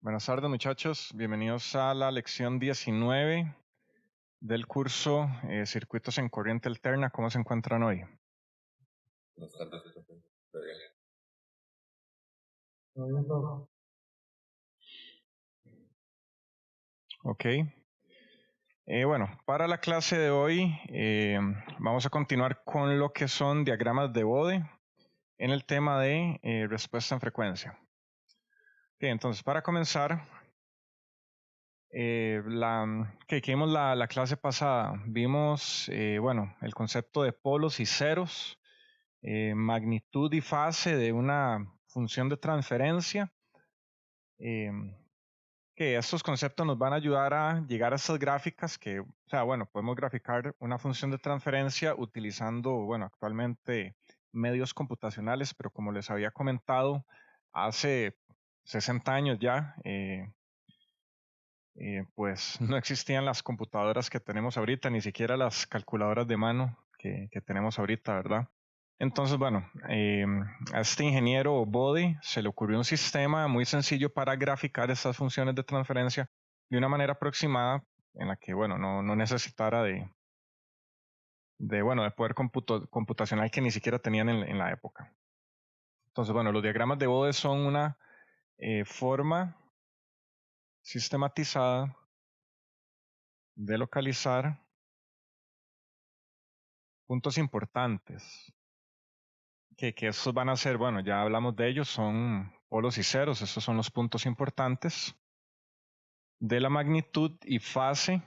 Buenas tardes, muchachos. Bienvenidos a la lección 19 del curso Circuitos en Corriente Alterna. ¿Cómo se encuentran hoy? Buenas tardes, está bien. Ok. Bueno, para la clase de hoy vamos a continuar con lo que son diagramas de Bode en el tema de respuesta en frecuencia. Ok, entonces, para comenzar, que vimos la clase pasada, vimos bueno, el concepto de polos y ceros, magnitud y fase de una función de transferencia, que estos conceptos nos van a ayudar a llegar a estas gráficas que, o sea, bueno, podemos graficar una función de transferencia utilizando, bueno, actualmente medios computacionales, pero como les había comentado, hace 60 años ya, pues no existían las computadoras que tenemos ahorita, ni siquiera las calculadoras de mano que tenemos ahorita, ¿verdad? Entonces, bueno, a este ingeniero Bode se le ocurrió un sistema muy sencillo para graficar estas funciones de transferencia de una manera aproximada en la que, bueno, no necesitara bueno, de poder computacional que ni siquiera tenían en la época. Entonces, bueno, los diagramas de Bode son una forma sistematizada de localizar puntos importantes. Que estos van a ser, bueno, ya hablamos de ellos, son polos y ceros, estos son los puntos importantes de la magnitud y fase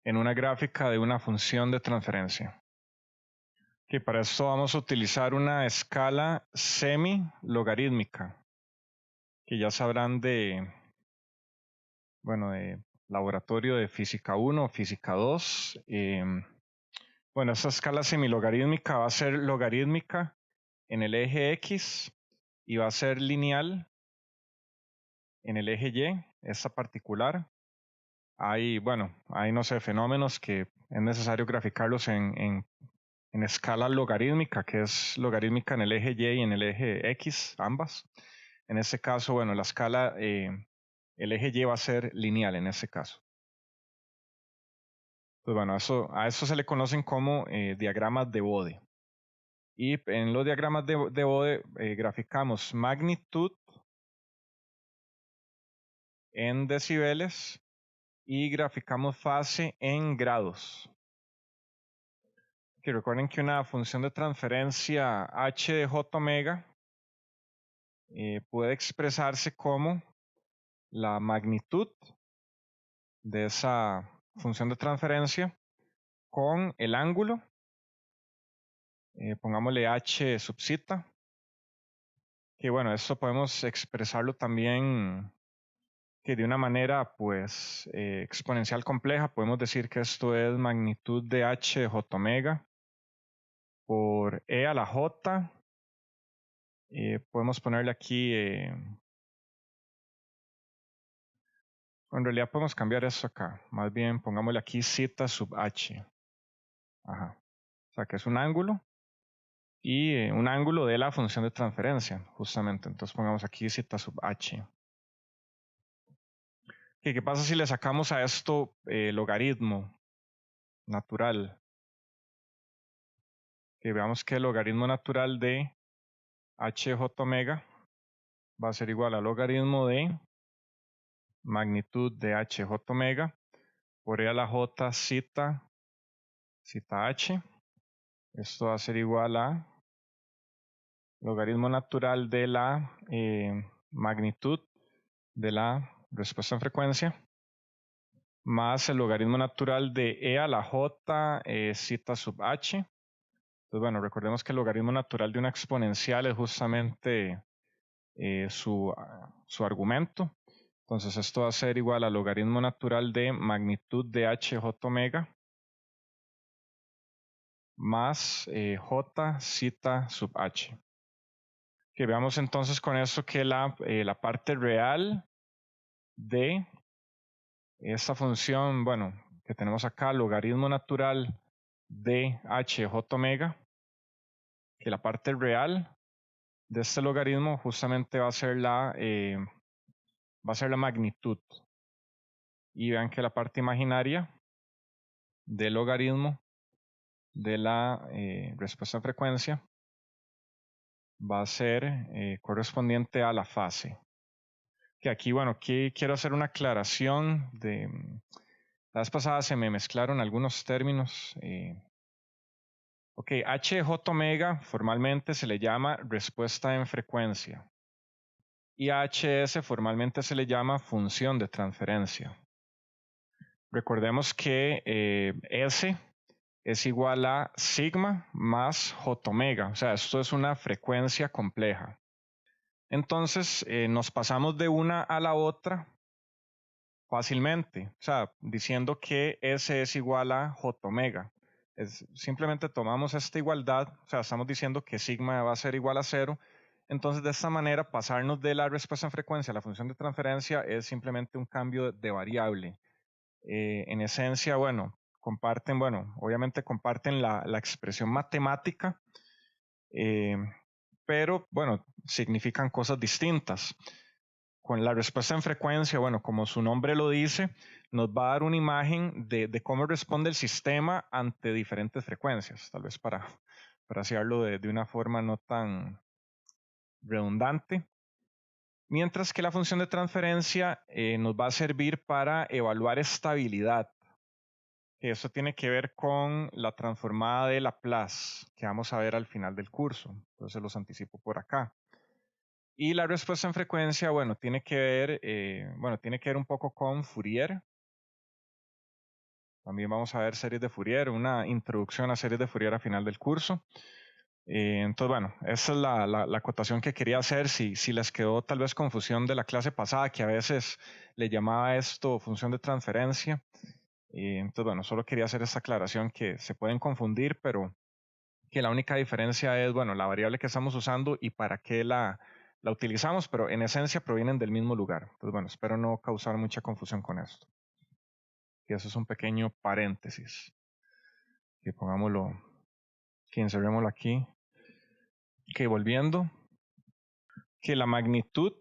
en una gráfica de una función de transferencia. Que para esto vamos a utilizar una escala semi-logarítmica, que ya sabrán bueno, de laboratorio de física 1 o física 2. Bueno, esta escala semi-logarítmica va a ser logarítmica en el eje X y va a ser lineal en el eje Y, esta particular. Bueno, hay, no sé, fenómenos que es necesario graficarlos en escala logarítmica, que es logarítmica en el eje Y y en el eje X, ambas. En este caso, bueno, la escala, el eje Y va a ser lineal en este caso. Pues bueno, a eso se le conocen como diagramas de Bode. Y en los diagramas de Bode graficamos magnitud en decibeles y graficamos fase en grados. Que recuerden que una función de transferencia h de j omega puede expresarse como la magnitud de esa función de transferencia con el ángulo, pongámosle h sub zeta, que bueno, esto podemos expresarlo también que de una manera pues exponencial compleja, podemos decir que esto es magnitud de h de j omega por e a la j. Podemos ponerle aquí, en realidad podemos cambiar eso acá, más bien pongámosle aquí zeta sub h. Ajá. O sea que es un ángulo y un ángulo de la función de transferencia, justamente. Entonces pongamos aquí zeta sub h. ¿Qué pasa si le sacamos a esto logaritmo natural? Que veamos que el logaritmo natural de h j omega va a ser igual al logaritmo de magnitud de h j omega por e a la j zeta h. Esto va a ser igual a logaritmo natural de la magnitud de la respuesta en frecuencia más el logaritmo natural de e a la j zeta sub h. Entonces, bueno, recordemos que el logaritmo natural de una exponencial es justamente su argumento. Entonces, esto va a ser igual al logaritmo natural de magnitud de h j omega más j zeta sub h. Que veamos entonces con esto que la parte real de esta función, bueno, que tenemos acá, logaritmo natural de h j omega, que la parte real de este logaritmo justamente va a ser va a ser la magnitud. Y vean que la parte imaginaria del logaritmo de la respuesta en frecuencia va a ser correspondiente a la fase. Que aquí, bueno, aquí quiero hacer una aclaración de... La vez pasada se me mezclaron algunos términos. Ok, HJ omega formalmente se le llama respuesta en frecuencia. Y HS formalmente se le llama función de transferencia. Recordemos que S es igual a sigma más J omega. O sea, esto es una frecuencia compleja. Entonces, nos pasamos de una a la otra fácilmente. O sea, diciendo que S es igual a J omega. Simplemente tomamos esta igualdad. O sea, estamos diciendo que sigma va a ser igual a 0. Entonces, de esta manera, pasarnos de la respuesta en frecuencia a la función de transferencia es simplemente un cambio de variable. En esencia, bueno, comparten, bueno, obviamente comparten la expresión matemática, pero bueno, significan cosas distintas. Con la respuesta en frecuencia, bueno, como su nombre lo dice, nos va a dar una imagen de cómo responde el sistema ante diferentes frecuencias, tal vez para hacerlo de una forma no tan redundante. Mientras que la función de transferencia nos va a servir para evaluar estabilidad. Eso tiene que ver con la transformada de Laplace, que vamos a ver al final del curso. Entonces los anticipo por acá. Y la respuesta en frecuencia, bueno, tiene que ver un poco con Fourier. También vamos a ver series de Fourier, una introducción a series de Fourier al final del curso. Entonces, bueno, esa es la acotación que quería hacer. Si les quedó tal vez confusión de la clase pasada, que a veces le llamaba esto función de transferencia. Entonces, bueno, solo quería hacer esta aclaración que se pueden confundir, pero que la única diferencia es, bueno, la variable que estamos usando y para qué la utilizamos, pero en esencia provienen del mismo lugar. Entonces, bueno, espero no causar mucha confusión con esto. Y eso es un pequeño paréntesis. Que pongámoslo, que inservémoslo aquí. Que volviendo, que la magnitud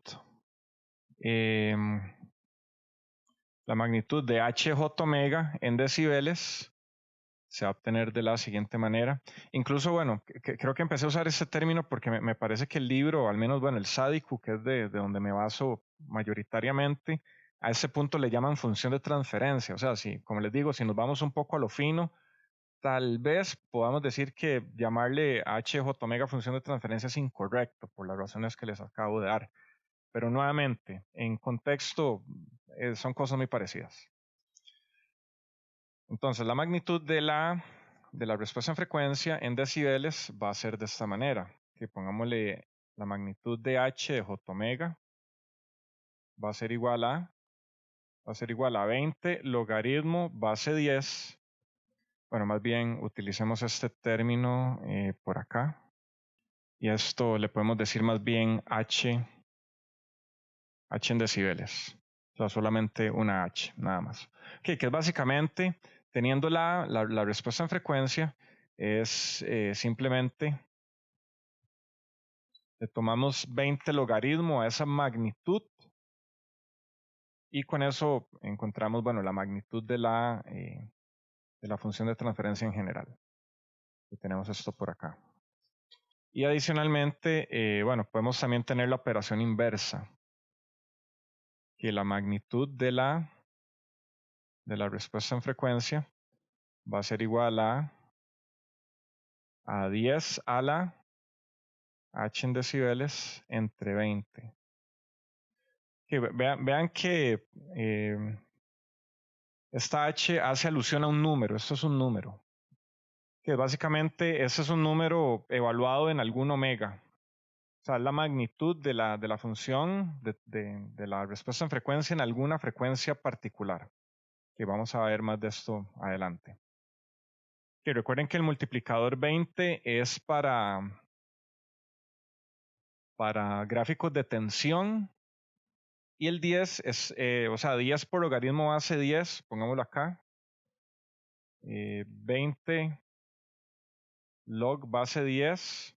de HJ omega en decibeles se va a obtener de la siguiente manera. Incluso, bueno, creo que empecé a usar ese término porque me parece que el libro, al menos, bueno, el SADICU, que es de donde me baso mayoritariamente, a ese punto le llaman función de transferencia. O sea, si, como les digo, si nos vamos un poco a lo fino, tal vez podamos decir que llamarle HJ omega función de transferencia es incorrecto por las razones que les acabo de dar. Pero nuevamente, en contexto, son cosas muy parecidas. Entonces, la magnitud de la respuesta en frecuencia en decibeles va a ser de esta manera. Que pongámosle la magnitud de H de J omega va a ser igual a 20 logaritmo base 10. Bueno, más bien utilicemos este término por acá. Y esto le podemos decir más bien H en decibeles. O sea, solamente una H, nada más. Okay, que es básicamente, teniendo la respuesta en frecuencia, es simplemente le tomamos 20 logaritmo a esa magnitud y con eso encontramos, bueno, la magnitud de la función de transferencia en general. Y tenemos esto por acá. Y adicionalmente, bueno, podemos también tener la operación inversa, que la magnitud de la respuesta en frecuencia va a ser igual a 10 a la H en decibeles entre 20. Okay, vean que esta H hace alusión a un número. Esto es un número. Que básicamente ese es un número evaluado en algún omega. O sea, la magnitud de la función de la respuesta en frecuencia en alguna frecuencia particular. Que vamos a ver más de esto adelante. Que recuerden que el multiplicador 20 es para gráficos de tensión y el 10 es, o sea, 10 por logaritmo base 10, pongámoslo acá, 20 log base 10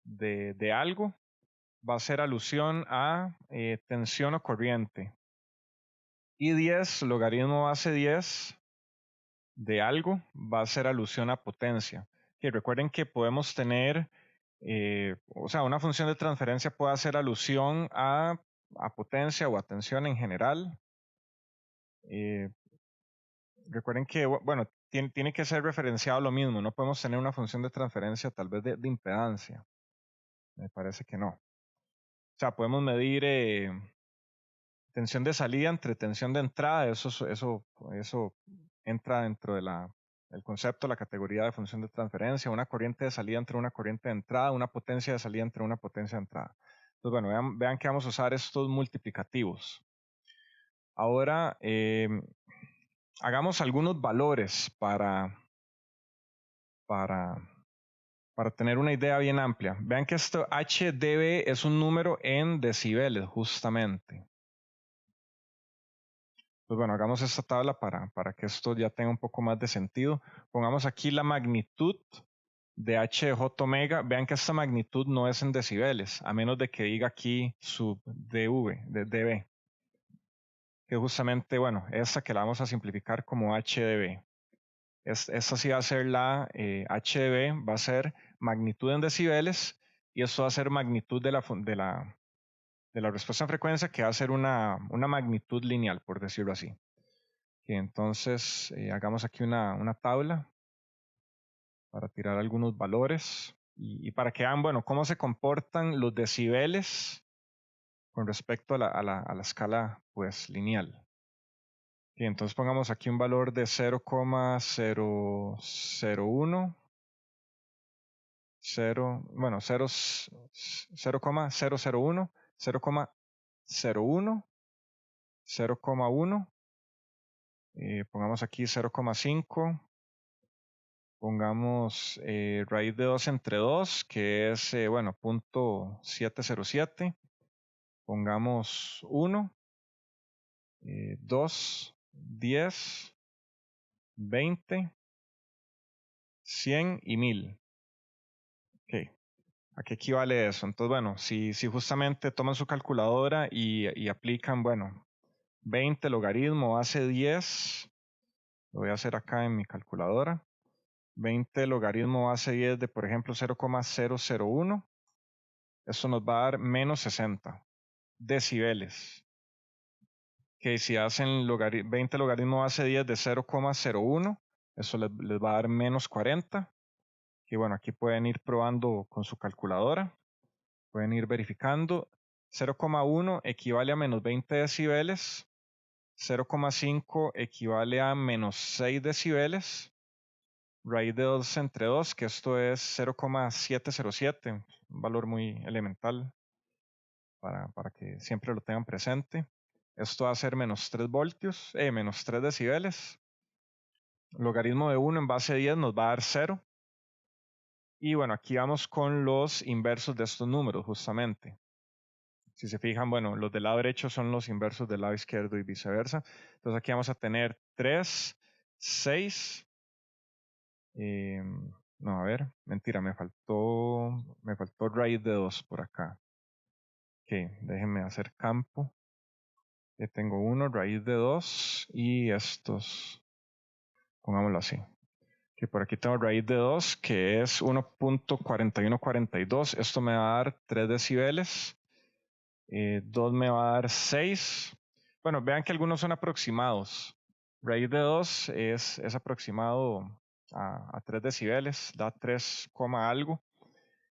de algo, va a ser alusión a tensión o corriente. Y 10, logaritmo base 10 de algo, va a ser alusión a potencia. Que recuerden que podemos tener, o sea, una función de transferencia puede hacer alusión a potencia o a tensión en general. Recuerden que, bueno, tiene que ser referenciado a lo mismo. No podemos tener una función de transferencia tal vez de impedancia. Me parece que no. O sea, podemos medir tensión de salida entre tensión de entrada. Eso entra dentro del concepto, la categoría de función de transferencia. Una corriente de salida entre una corriente de entrada. Una potencia de salida entre una potencia de entrada. Entonces, bueno, vean que vamos a usar estos multiplicativos. Ahora, hagamos algunos valores para tener una idea bien amplia. Vean que esto HdB es un número en decibeles, justamente. Pues bueno, hagamos esta tabla para que esto ya tenga un poco más de sentido. Pongamos aquí la magnitud de H de J omega. Vean que esta magnitud no es en decibeles, a menos de que diga aquí sub dV, de dB. Que justamente, bueno, esta que la vamos a simplificar como HdB. Esta sí va a ser la HdB, va a ser magnitud en decibeles, y esto va a ser magnitud de la respuesta en frecuencia, que va a ser una magnitud lineal, por decirlo así. Y entonces hagamos aquí una tabla para tirar algunos valores y para que vean, bueno, cómo se comportan los decibeles con respecto a la escala pues lineal. Y entonces pongamos aquí un valor de 0,001, 0,001, 0,01, 0,1, pongamos aquí 0,5, pongamos raíz de 2 entre 2, que es, bueno, 0.707, pongamos 1, 2, 10, 20, 100 y 1000. Ok, ¿a qué equivale eso? Entonces, bueno, si justamente toman su calculadora y aplican, bueno, 20 logaritmo base 10, lo voy a hacer acá en mi calculadora, 20 logaritmo base 10 de, por ejemplo, 0,001, eso nos va a dar menos 60 decibeles. Que si hacen 20 logaritmo base 10 de 0,01, eso les va a dar menos 40. Y bueno, aquí pueden ir probando con su calculadora, pueden ir verificando. 0,1 equivale a menos 20 decibeles, 0,5 equivale a menos 6 decibeles, raíz de 2 entre 2, que esto es 0,707, un valor muy elemental para que siempre lo tengan presente. Esto va a ser menos 3 voltios, menos 3 decibeles. Logaritmo de 1 en base 10 nos va a dar 0. Y bueno, aquí vamos con los inversos de estos números, justamente. Si se fijan, bueno, los del lado derecho son los inversos del lado izquierdo y viceversa. Entonces aquí vamos a tener 3, 6. No, a ver, mentira, me faltó raíz de 2 por acá. Ok, déjenme hacer campo. Tengo 1, raíz de 2 y estos, pongámoslo así. Que por aquí tengo raíz de 2, que es 1.4142. Esto me va a dar 3 decibeles. 2 me va a dar 6. Bueno, vean que algunos son aproximados. Raíz de 2 es aproximado a 3 decibeles, da 3, algo.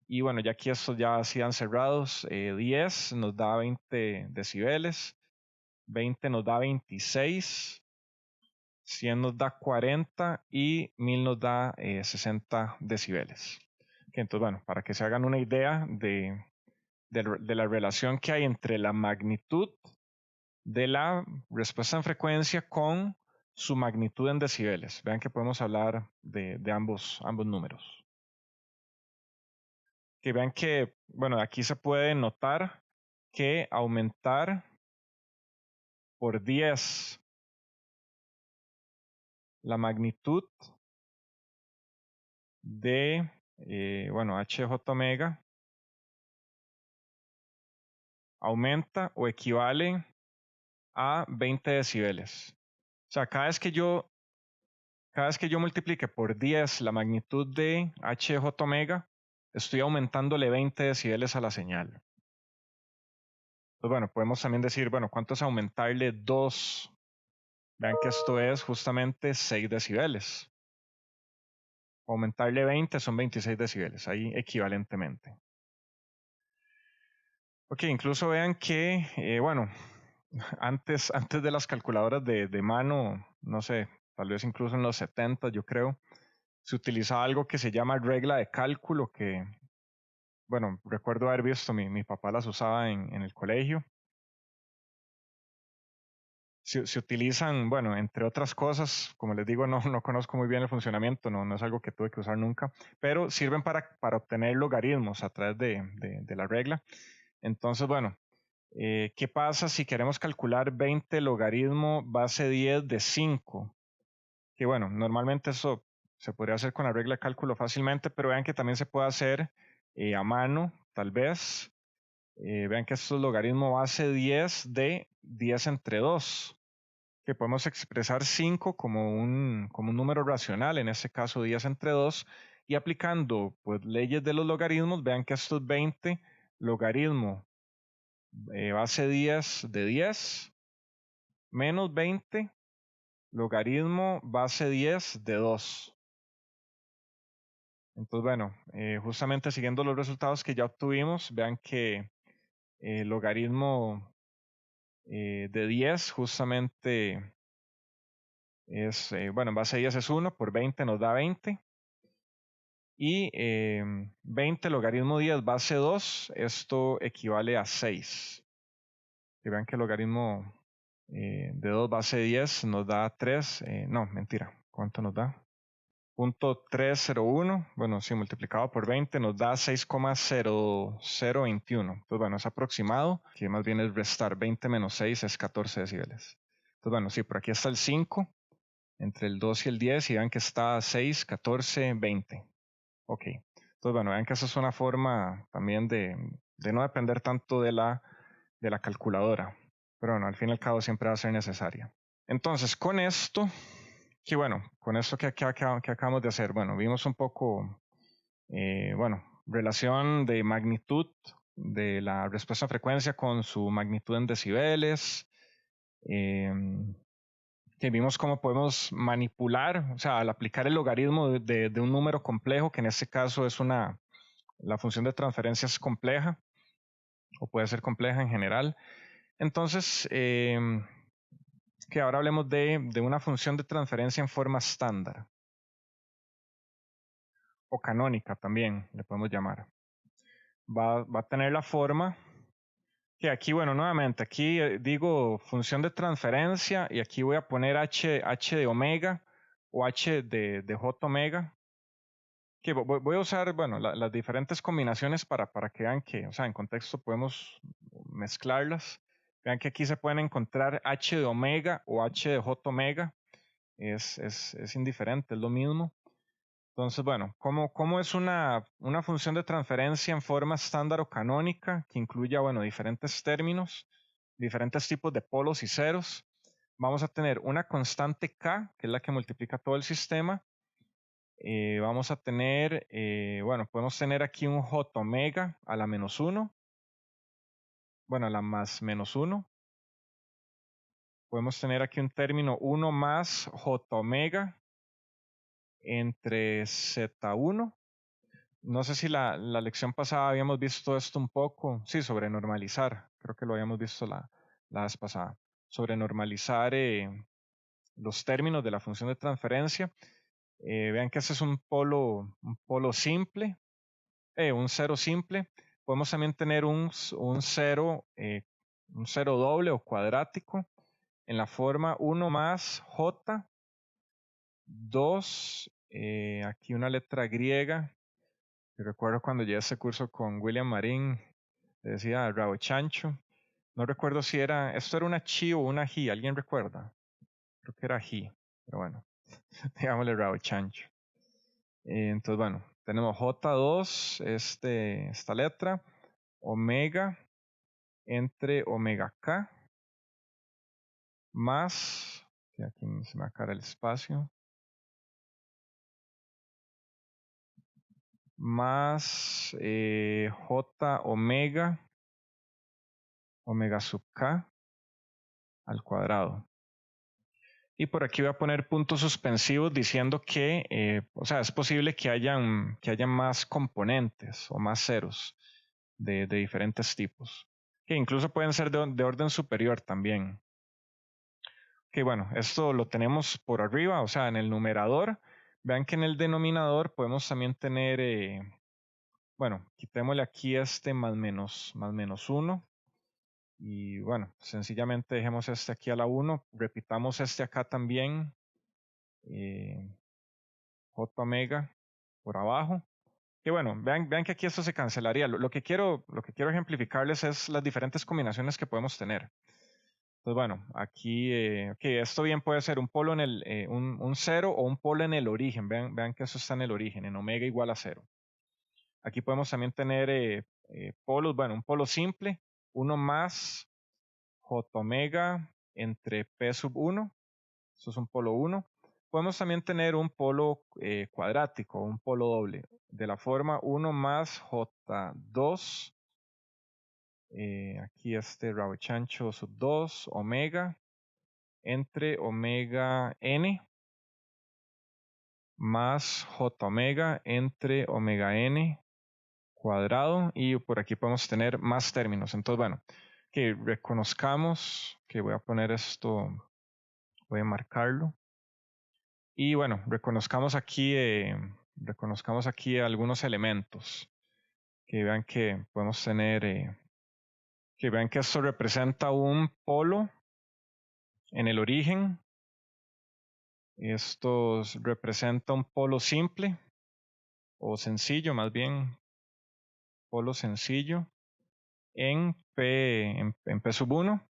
Y bueno, ya aquí estos ya han cerrados. 10 nos da 20 decibeles. 20 nos da 26. 100 nos da 40 y 1000 nos da 60 decibeles. Entonces, bueno, para que se hagan una idea de la relación que hay entre la magnitud de la respuesta en frecuencia con su magnitud en decibeles. Vean que podemos hablar de ambos números. Que vean que, bueno, aquí se puede notar que aumentar por 10 la magnitud de, bueno, HJ omega aumenta o equivale a 20 decibeles. O sea, cada vez que yo multiplique por 10 la magnitud de h de j omega, estoy aumentándole 20 decibeles a la señal. Pues bueno, podemos también decir, bueno, ¿cuánto es aumentarle 2? Vean que esto es justamente 6 decibeles. Aumentarle 20 son 26 decibeles, ahí equivalentemente. Ok, incluso vean que, bueno, antes de las calculadoras de mano, no sé, tal vez incluso en los 70, yo creo, se utilizaba algo que se llama regla de cálculo, que, bueno, recuerdo haber visto, mi papá las usaba en el colegio. Se utilizan, bueno, entre otras cosas, como les digo, no conozco muy bien el funcionamiento, no es algo que tuve que usar nunca, pero sirven para obtener logaritmos a través de la regla. Entonces, bueno, ¿qué pasa si queremos calcular 20 logaritmo base 10 de 5? Que bueno, normalmente eso se podría hacer con la regla de cálculo fácilmente, pero vean que también se puede hacer a mano, tal vez. Vean que esto es logaritmo base 10 de 10 entre 2, que podemos expresar 5 como un número racional, en este caso 10 entre 2, y aplicando pues, leyes de los logaritmos, vean que esto es 20 logaritmo base 10 de 10 menos 20 logaritmo base 10 de 2. Entonces, bueno, justamente siguiendo los resultados que ya obtuvimos, vean que el logaritmo de 10 justamente es, bueno, en base 10 es 1, por 20 nos da 20. Y 20 logaritmo 10 base 2, esto equivale a 6. Que vean que el logaritmo de 2 base 10 nos da 3, no, mentira, ¿cuánto nos da? 0.301, bueno, si multiplicado por 20 nos da 6,0021. Entonces, bueno, es aproximado, que más bien es restar 20 menos 6 es 14 decibeles. Entonces, bueno, sí, por aquí está el 5, entre el 2 y el 10, y vean que está 6, 14, 20. Ok. Entonces, bueno, vean que esa es una forma también de no depender tanto de la calculadora. Pero bueno, al fin y al cabo siempre va a ser necesaria. Entonces, con esto, que bueno, con esto que acabamos de hacer, bueno, vimos un poco, bueno, relación de magnitud de la respuesta a frecuencia con su magnitud en decibeles. Que vimos cómo podemos manipular, o sea, al aplicar el logaritmo de un número complejo, que en este caso es la función de transferencia es compleja, o puede ser compleja en general. Entonces, que ahora hablemos de una función de transferencia en forma estándar, o canónica también, le podemos llamar. Va a tener la forma que aquí, bueno, nuevamente, aquí digo función de transferencia y aquí voy a poner h de omega o h de j omega. Que voy a usar, bueno, las diferentes combinaciones para que vean que, o sea, en contexto podemos mezclarlas. Vean que aquí se pueden encontrar h de omega o h de j omega. Es indiferente, es lo mismo. Entonces, bueno, ¿cómo es una función de transferencia en forma estándar o canónica que incluya, bueno, diferentes términos, diferentes tipos de polos y ceros? Vamos a tener una constante k, que es la que multiplica todo el sistema. Vamos a tener, bueno, podemos tener aquí un j omega a la menos 1, bueno, a la más menos 1. Podemos tener aquí un término 1 más j omega entre z1. No sé si la lección pasada habíamos visto esto un poco, sí, sobre normalizar, creo que lo habíamos visto la vez pasada, sobre normalizar los términos de la función de transferencia. Vean que este es un polo simple, un cero simple. Podemos también tener un cero doble o cuadrático en la forma 1 más j, 2, aquí una letra griega. Yo recuerdo cuando llevé ese curso con William Marín, le decía rabo chancho. No recuerdo si esto era una chi o una ji, ¿alguien recuerda? Creo que era ji, pero bueno, digámosle rabo chancho. Entonces, bueno, tenemos J2, esta letra, omega, entre omega k más, que aquí se me acaba el espacio, más j omega sub k al cuadrado. Y por aquí voy a poner puntos suspensivos diciendo que, o sea, es posible que hayan más componentes o más ceros de diferentes tipos, que incluso pueden ser de orden superior también. Que bueno, esto lo tenemos por arriba, o sea, en el numerador. Vean que en el denominador podemos también tener, bueno, quitémosle aquí este más menos 1. Y bueno, sencillamente dejemos este aquí a la 1. Repitamos este acá también. J omega por abajo. Y bueno, vean que aquí esto se cancelaría. Lo que quiero ejemplificarles es las diferentes combinaciones que podemos tener. Entonces, bueno, aquí, esto bien puede ser un polo en un 0 o un polo en el origen. Vean que eso está en el origen, en omega igual a 0. Aquí podemos también tener polos, bueno, un polo simple, 1 más J omega entre P sub 1. Eso es un polo 1. Podemos también tener un polo cuadrático, un polo doble, de la forma 1 más J2, aquí este rabo chancho sub 2, omega, entre omega n, más J omega entre omega n cuadrado, y por aquí podemos tener más términos. Entonces, bueno, que reconozcamos, que voy a poner esto, voy a marcarlo. Y bueno, reconozcamos aquí algunos elementos. Que vean que podemos tener, que vean que esto representa un polo en el origen. Esto representa un polo simple o sencillo, más bien, polo sencillo en P sub 1.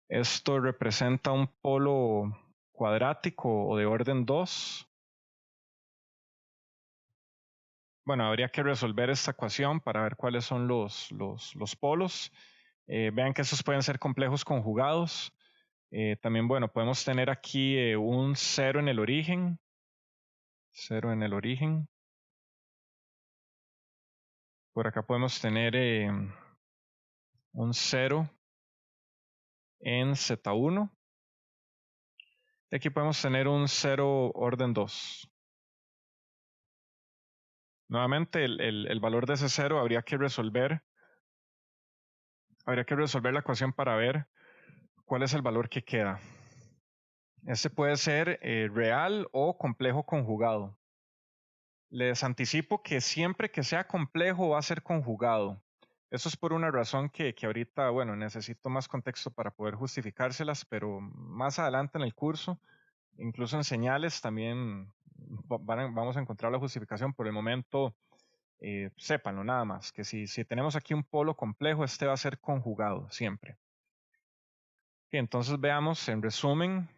Esto representa un polo cuadrático o de orden 2. Bueno, habría que resolver esta ecuación para ver cuáles son los polos. Vean que estos pueden ser complejos conjugados. También, bueno, podemos tener aquí un 0 en el origen. 0 en el origen. Por acá podemos tener un 0 en Z1. Y aquí podemos tener un 0 orden 2. Nuevamente, el valor de ese 0 habría que resolver la ecuación para ver cuál es el valor que queda. Este puede ser real o complejo conjugado. Les anticipo que siempre que sea complejo va a ser conjugado. Eso es por una razón que ahorita, bueno, necesito más contexto para poder justificárselas, pero más adelante en el curso, incluso en señales, también vamos a encontrar la justificación. Por el momento, sépanlo nada más, que si tenemos aquí un polo complejo, este va a ser conjugado siempre. Y entonces veamos en resumen,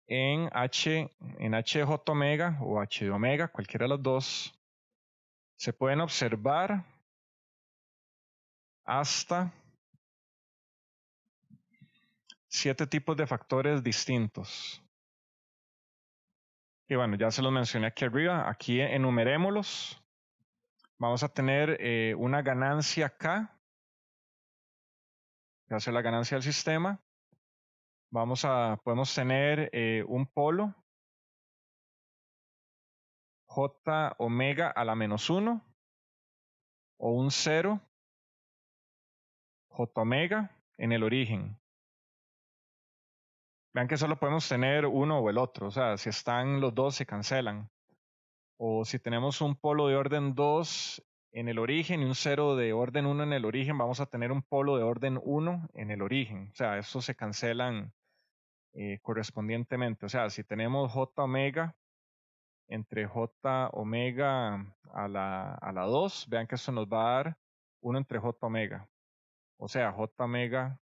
en H de J omega o H de omega, cualquiera de las dos, se pueden observar hasta 7 tipos de factores distintos. Y bueno, ya se los mencioné aquí arriba. Aquí enumerémoslos. Vamos a tener una ganancia K, que va a ser la ganancia del sistema. Podemos tener un polo J omega a la menos 1 o un 0 J omega en el origen. Vean que solo podemos tener uno o el otro, o sea, si están los dos se cancelan. O si tenemos un polo de orden 2 en el origen y un 0 de orden 1 en el origen, vamos a tener un polo de orden 1 en el origen. O sea, estos se cancelan correspondientemente. O sea, si tenemos J omega entre J omega a la 2, vean que esto nos va a dar 1 entre J omega. O sea, J omega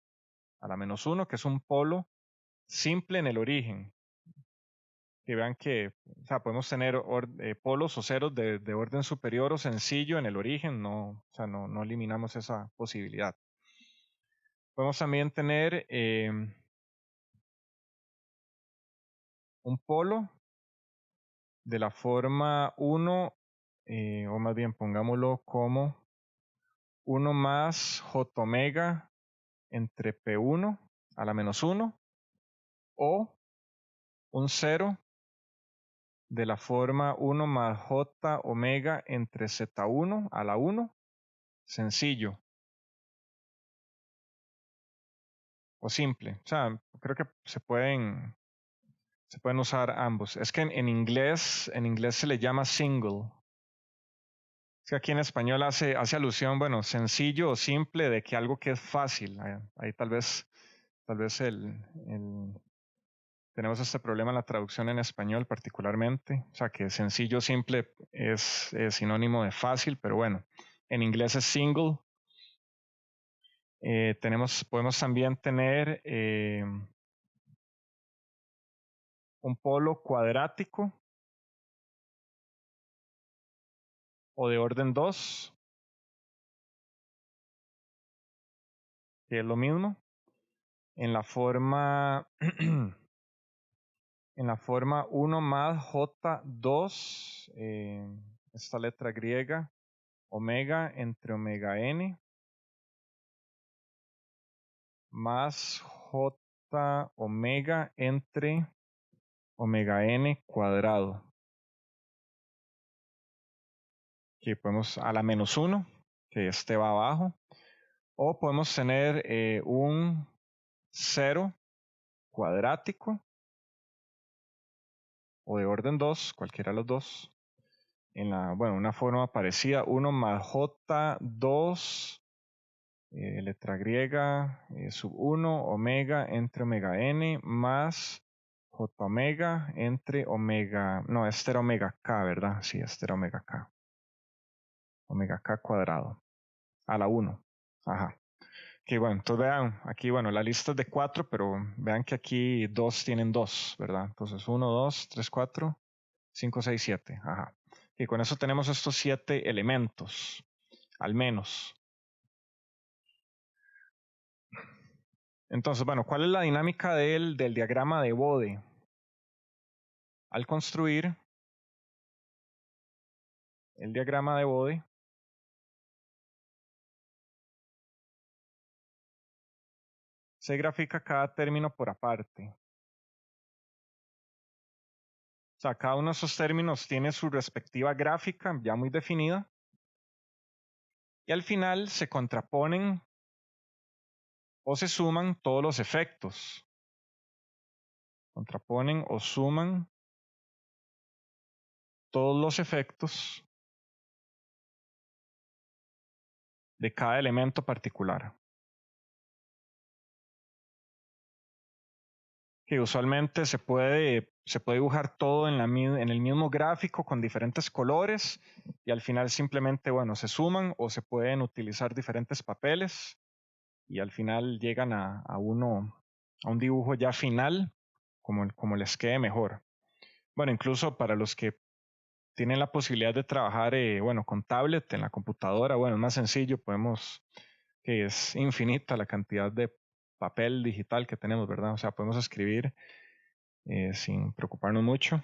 a la menos 1, que es un polo simple en el origen. Que vean que, o sea, podemos tener polos o ceros de orden superior o sencillo en el origen, no, o sea, no eliminamos esa posibilidad. Podemos también tener un polo de la forma 1, o más bien pongámoslo como 1 más j omega entre P1 a la menos 1, o un 0 de la forma 1 más j omega entre Z1 a la 1, sencillo o simple. O sea, creo que se pueden usar ambos. Es que en inglés se le llama single. Es que aquí en español hace alusión, bueno, sencillo o simple de que algo que es fácil. Ahí tal vez tenemos este problema en la traducción en español particularmente. O sea, que sencillo o simple es sinónimo de fácil, pero bueno, en inglés es single. Podemos también tener un polo cuadrático o de orden 2, que es lo mismo, en la forma en la forma 1 más J2, esta letra griega, omega entre omega n, más J omega entre omega n cuadrado. Que podemos a la menos 1, que este va abajo. O podemos tener un 0 cuadrático o de orden 2, cualquiera de los dos. Bueno, una forma parecida, 1 más J2, letra griega, sub 1, omega entre omega n, más J omega entre omega, no, este era omega k, ¿verdad? Sí, este era omega k. Omega k cuadrado, a la 1. Ajá. Ok, bueno, entonces vean, aquí, bueno, la lista es de 4, pero vean que aquí 2 tienen 2, ¿verdad? Entonces 1, 2, 3, 4, 5, 6, 7. Ajá. Y con eso tenemos estos 7 elementos, al menos. Entonces, bueno, ¿cuál es la dinámica del diagrama de Bode? Al construir el diagrama de Bode, se grafica cada término por aparte. O sea, cada uno de esos términos tiene su respectiva gráfica ya muy definida. Y al final se contraponen o se suman todos los efectos. Contraponen o suman todos los efectos de cada elemento particular. Que usualmente se puede dibujar todo en el mismo gráfico con diferentes colores y al final simplemente, bueno, se suman o se pueden utilizar diferentes papeles y al final llegan a un dibujo ya final como les quede mejor. Bueno, incluso para los que tienen la posibilidad de trabajar, bueno, con tablet en la computadora, bueno, es más sencillo, que es infinita la cantidad de papel digital que tenemos, ¿verdad? O sea, podemos escribir sin preocuparnos mucho.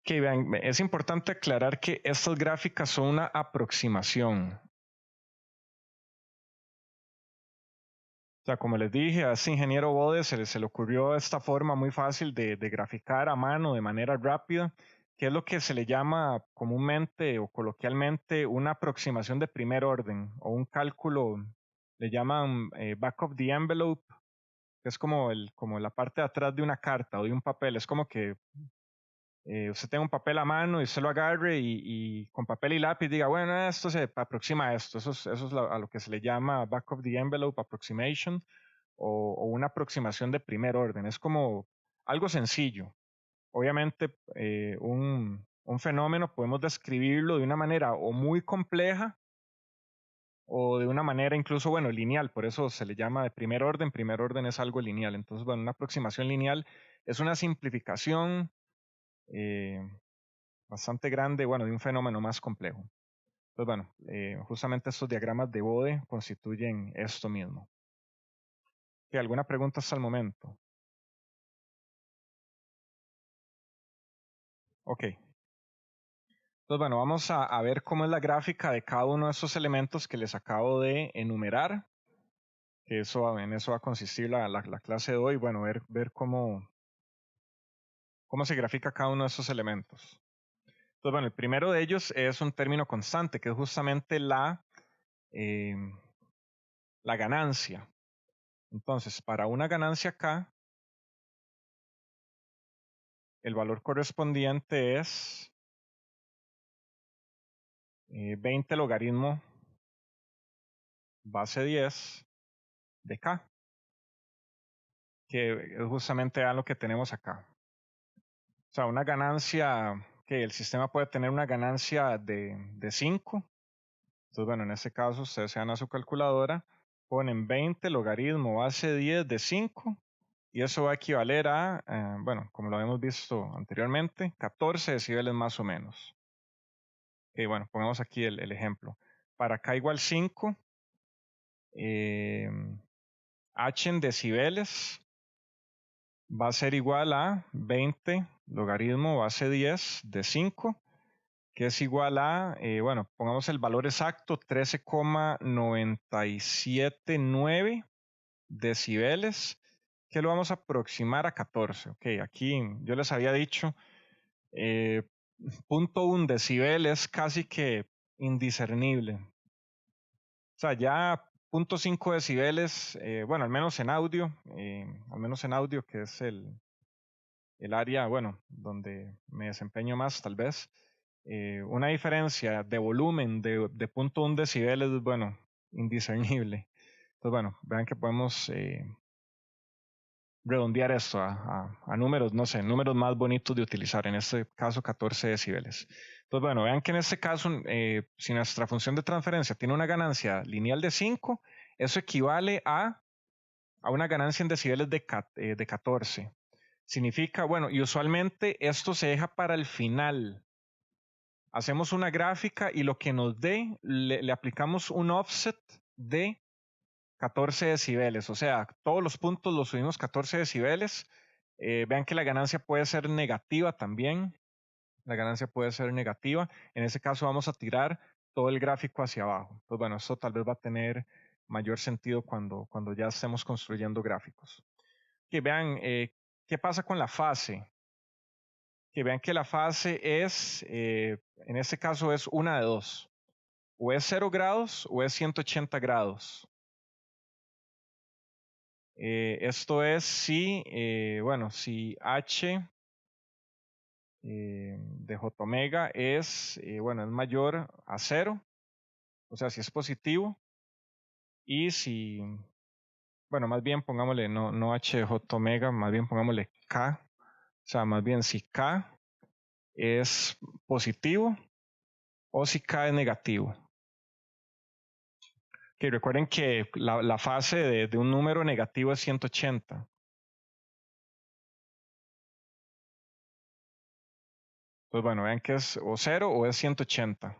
Ok, vean, es importante aclarar que estas gráficas son una aproximación. O sea, como les dije, a este ingeniero Bode se le ocurrió esta forma muy fácil de graficar a mano de manera rápida, que es lo que se le llama comúnmente o coloquialmente una aproximación de primer orden o un cálculo, le llaman back of the envelope, que es como la parte de atrás de una carta o de un papel. Es como que usted tenga un papel a mano y usted lo agarre y con papel y lápiz diga, bueno, esto se aproxima a esto. Eso es a lo que se le llama back of the envelope approximation o una aproximación de primer orden. Es como algo sencillo. Obviamente, un fenómeno podemos describirlo de una manera o muy compleja o de una manera incluso, bueno, lineal. Por eso se le llama de primer orden. Primer orden es algo lineal. Entonces, bueno, una aproximación lineal es una simplificación bastante grande, bueno, de un fenómeno más complejo. Pues bueno, justamente estos diagramas de Bode constituyen esto mismo. ¿Alguna pregunta hasta el momento? Ok. Entonces, bueno, vamos a ver cómo es la gráfica de cada uno de estos elementos que les acabo de enumerar. Que en eso va a consistir la clase de hoy. Bueno, ver cómo se grafica cada uno de esos elementos. Entonces, bueno, el primero de ellos es un término constante, que es justamente la ganancia. Entonces, para una ganancia K, el valor correspondiente es 20 logaritmo base 10 de K, que es justamente lo que tenemos acá. O sea, una ganancia, que el sistema puede tener una ganancia de 5. Entonces, bueno, en este caso ustedes se van a su calculadora, ponen 20 logaritmo base 10 de 5 y eso va a equivaler a, bueno, como lo habíamos visto anteriormente, 14 decibeles más o menos. Ok, bueno, pongamos aquí el ejemplo. Para K igual 5, H en decibeles va a ser igual a 20 logaritmo base 10 de 5, que es igual a, bueno, pongamos el valor exacto, 13,979 decibeles, que lo vamos a aproximar a 14. Ok, aquí yo les había dicho, 0.1 decibel es casi que indiscernible. O sea, ya 0.5 decibeles, bueno, al menos en audio, que es el área, bueno, donde me desempeño más tal vez, una diferencia de volumen de 0.1 decibel es, bueno, indiscernible. Entonces, bueno, vean que podemos redondear esto a números, no sé, números más bonitos de utilizar, en este caso 14 decibeles. Entonces, bueno, vean que en este caso, si nuestra función de transferencia tiene una ganancia lineal de 5, eso equivale a una ganancia en decibeles de 14. Significa, bueno, y usualmente esto se deja para el final. Hacemos una gráfica y lo que nos dé, le aplicamos un offset de 14 decibeles. O sea, todos los puntos los subimos 14 decibeles. Vean que la ganancia puede ser negativa también. La ganancia puede ser negativa. En ese caso vamos a tirar todo el gráfico hacia abajo. Pues bueno, esto tal vez va a tener mayor sentido cuando ya estemos construyendo gráficos. Que vean qué pasa con la fase. Que vean que la fase es, en este caso es una de dos. O es 0 grados o es 180 grados. Esto es si, bueno, si H de J omega es, bueno, es mayor a 0, o sea, si es positivo, y si, bueno, más bien pongámosle, no H de J omega, más bien pongámosle K, o sea, más bien si K es positivo o si K es negativo. Que recuerden que la fase de un número negativo es 180. Pues bueno, vean que es o 0 o es 180.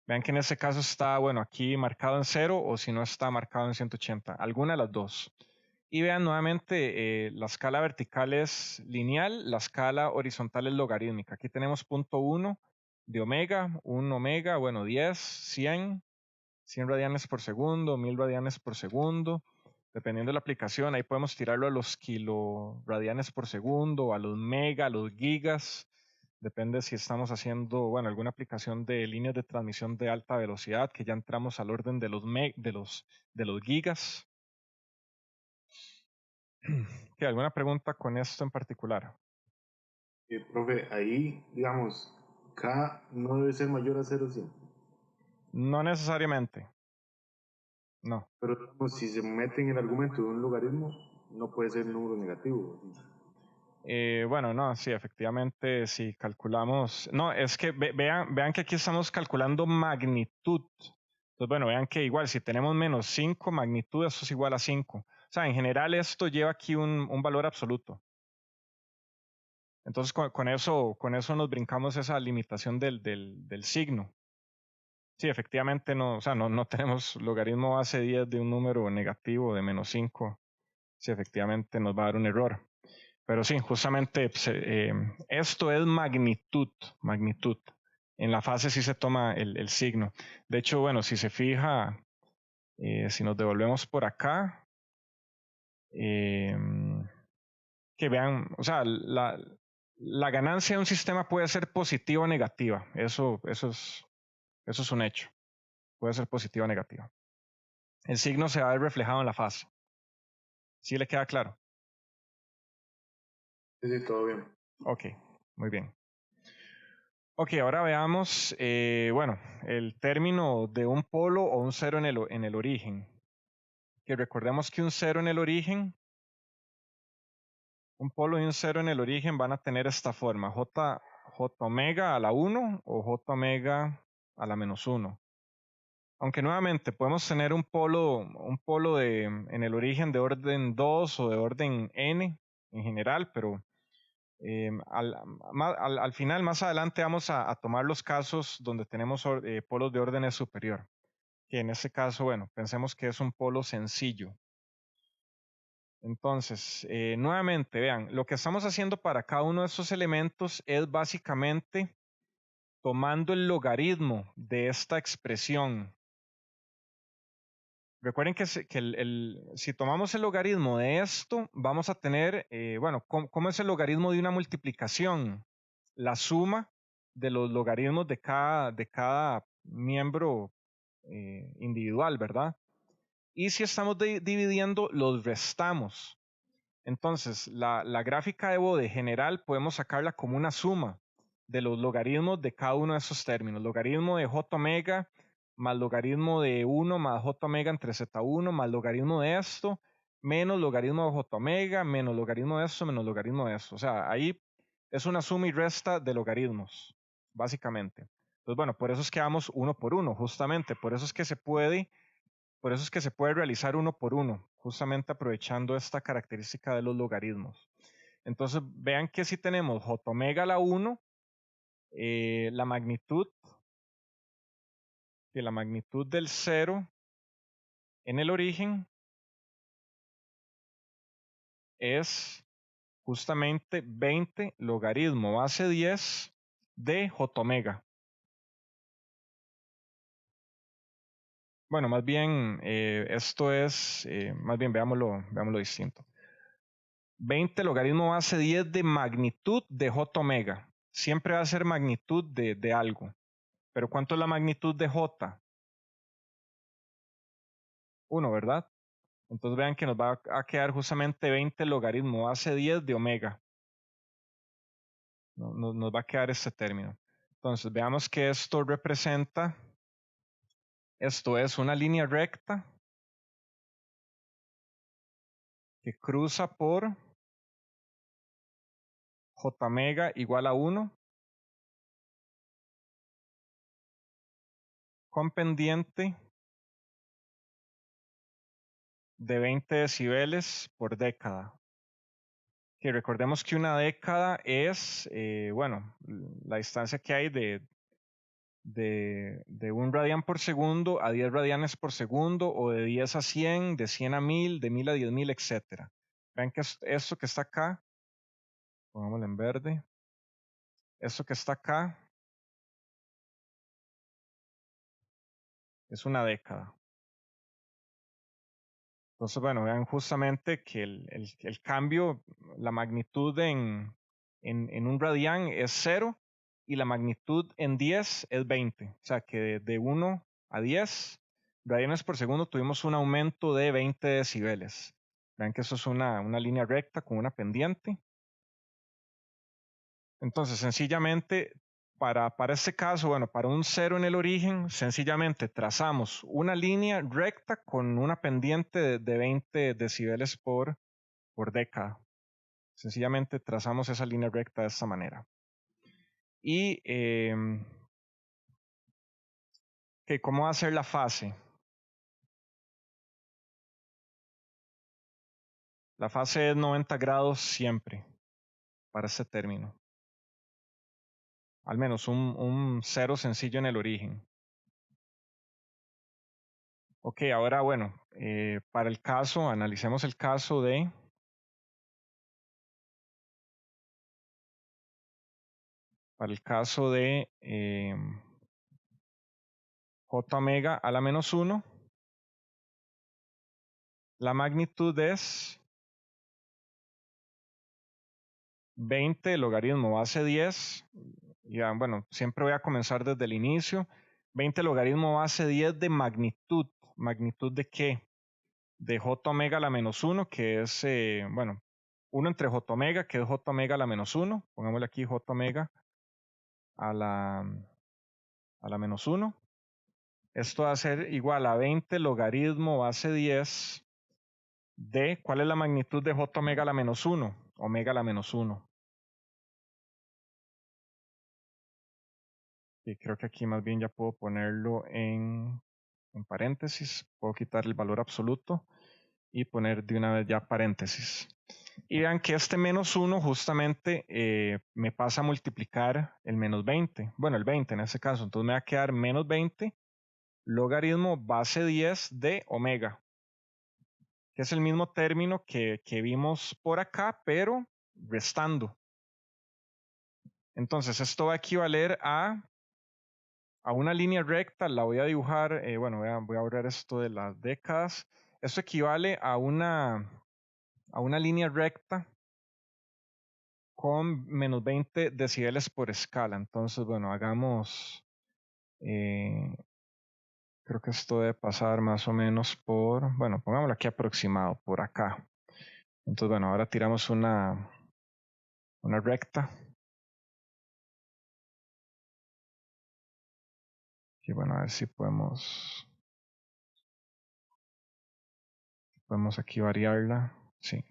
Vean que en este caso está, bueno, aquí marcado en 0 o si no está marcado en 180. Alguna de las dos. Y vean nuevamente, la escala vertical es lineal, la escala horizontal es logarítmica. Aquí tenemos punto 1 de omega, 1 omega, bueno, 10, 100 radianes por segundo, 1000 radianes por segundo. Dependiendo de la aplicación, ahí podemos tirarlo a los kiloradianes por segundo, a los mega, a los gigas. Depende si estamos haciendo, bueno, alguna aplicación de líneas de transmisión de alta velocidad, que ya entramos al orden de los gigas. ¿Alguna pregunta con esto en particular? Profe, ahí, digamos, K no debe ser mayor a 0 siempre. No necesariamente. No. Pero digamos, si se mete en el argumento de un logaritmo, no puede ser un número negativo. Bueno, no, sí, efectivamente, si calculamos, no, es que vean que aquí estamos calculando magnitud. Entonces, bueno, vean que igual, si tenemos menos 5, magnitud, eso es igual a 5. O sea, en general esto lleva aquí un valor absoluto. Entonces, con eso nos brincamos esa limitación del signo. Sí, efectivamente no, o sea, no tenemos logaritmo base 10 de un número negativo de menos 5. Sí, efectivamente nos va a dar un error. Pero sí, justamente pues, esto es magnitud, magnitud. En la fase sí se toma el signo. De hecho, bueno, si se fija, si nos devolvemos por acá, eh, que vean, o sea, la ganancia de un sistema puede ser positiva o negativa. Eso es un hecho. Puede ser positiva o negativa. El signo se va a ver reflejado en la fase. ¿Sí le queda claro? Sí, sí, todo bien. Ok, muy bien. Ok, ahora veamos, bueno, el término de un polo o un cero en el origen. Que recordemos que un cero en el origen, un polo y un cero en el origen van a tener esta forma, j omega a la 1 o j omega a la menos 1. Aunque nuevamente podemos tener un polo en el origen de orden 2 o de orden n en general, pero al final, más adelante, vamos a tomar los casos donde tenemos polos de orden superior, que en este caso, bueno, pensemos que es un polo sencillo. Entonces, nuevamente, vean, lo que estamos haciendo para cada uno de estos elementos es básicamente tomando el logaritmo de esta expresión. Recuerden que, si tomamos el logaritmo de esto, vamos a tener, bueno, ¿cómo es el logaritmo de una multiplicación? La suma de los logaritmos de cada miembro individual, ¿verdad? Y si estamos dividiendo, los restamos. Entonces, la gráfica de Bode general podemos sacarla como una suma de los logaritmos de cada uno de esos términos. Logaritmo de j omega más logaritmo de 1 más j omega entre z1 más logaritmo de esto menos logaritmo de j omega menos logaritmo de esto menos logaritmo de esto. O sea, ahí es una suma y resta de logaritmos, básicamente. Entonces, bueno, por eso es que vamos uno por uno, justamente. Por eso es que se puede realizar uno por uno, justamente aprovechando esta característica de los logaritmos. Entonces, vean que si tenemos j omega a la 1, la magnitud del 0 en el origen es justamente 20 logaritmo base 10 de j omega. Bueno, más bien esto es, más bien veámoslo distinto. 20 logaritmo base 10 de magnitud de j omega. Siempre va a ser magnitud de algo. Pero ¿cuánto es la magnitud de j? 1, ¿verdad? Entonces vean que nos va a quedar justamente 20 logaritmo base 10 de omega. Nos va a quedar este término. Entonces veamos que esto representa, esto es una línea recta que cruza por j omega igual a 1 con pendiente de 20 decibeles por década. Que recordemos que una década es, bueno, la distancia que hay de 1 radián por segundo a 10 radianes por segundo, o de 10 a 100, de 100 a 1000, de 1000 a 10.000, etc. Vean que esto que está acá, pongámoslo en verde, esto que está acá es una década. Entonces, bueno, vean justamente que el cambio, la magnitud en un radián es 0 y la magnitud en 10 es 20. O sea que de 1 a 10 radianes por segundo tuvimos un aumento de 20 decibeles. Vean que eso es una línea recta con una pendiente. Entonces, sencillamente, para este caso, bueno, para un 0 en el origen, sencillamente trazamos una línea recta con una pendiente de 20 decibeles por década. Sencillamente trazamos esa línea recta de esta manera. Y, ¿cómo va a ser la fase? La fase es 90 grados siempre para este término. Al menos un 0 sencillo en el origen. Ok, ahora bueno, para el caso, analicemos el caso de j omega a la menos 1, la magnitud es 20 logaritmo base 10. Ya, bueno, siempre voy a comenzar desde el inicio. 20 logaritmo base 10 de magnitud. ¿Magnitud de qué? De j omega a la menos 1, que es, bueno, 1 entre j omega, que es j omega a la menos 1. Pongámosle aquí j omega a la menos 1. Esto va a ser igual a 20 logaritmo base 10 de, ¿cuál es la magnitud de j omega a la menos 1? Omega a la menos 1. Y creo que aquí más bien ya puedo ponerlo en paréntesis. Puedo quitar el valor absoluto y poner de una vez ya paréntesis. Y vean que este menos 1 justamente me pasa a multiplicar el menos 20. Bueno, el 20 en este caso. Entonces me va a quedar menos 20 logaritmo base 10 de omega, que es el mismo término que vimos por acá, pero restando. Entonces esto va a equivaler a una línea recta. La voy a dibujar, bueno, voy a borrar esto de las décadas. Esto equivale a una línea recta con menos 20 decibeles por escala. Entonces, bueno, hagamos, creo que esto debe pasar más o menos por, bueno, pongámoslo aquí aproximado, por acá. Entonces, bueno, ahora tiramos una recta. Y bueno, a ver si podemos aquí variarla. Sí.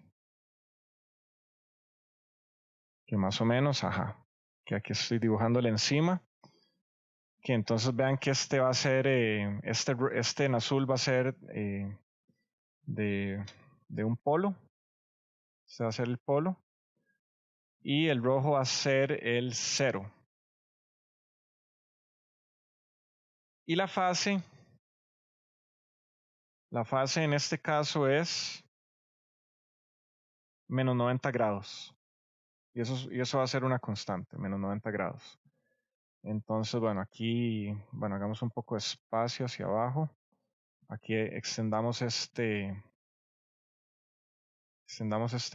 Que más o menos, ajá. Que aquí estoy dibujándole encima. Que entonces vean que este va a ser, este en azul va a ser de un polo. Este va a ser el polo. Y el rojo va a ser el 0. Y la fase en este caso es menos 90 grados. Y eso va a ser una constante, menos 90 grados. Entonces, bueno, aquí, bueno, hagamos un poco de espacio hacia abajo. Aquí extendamos este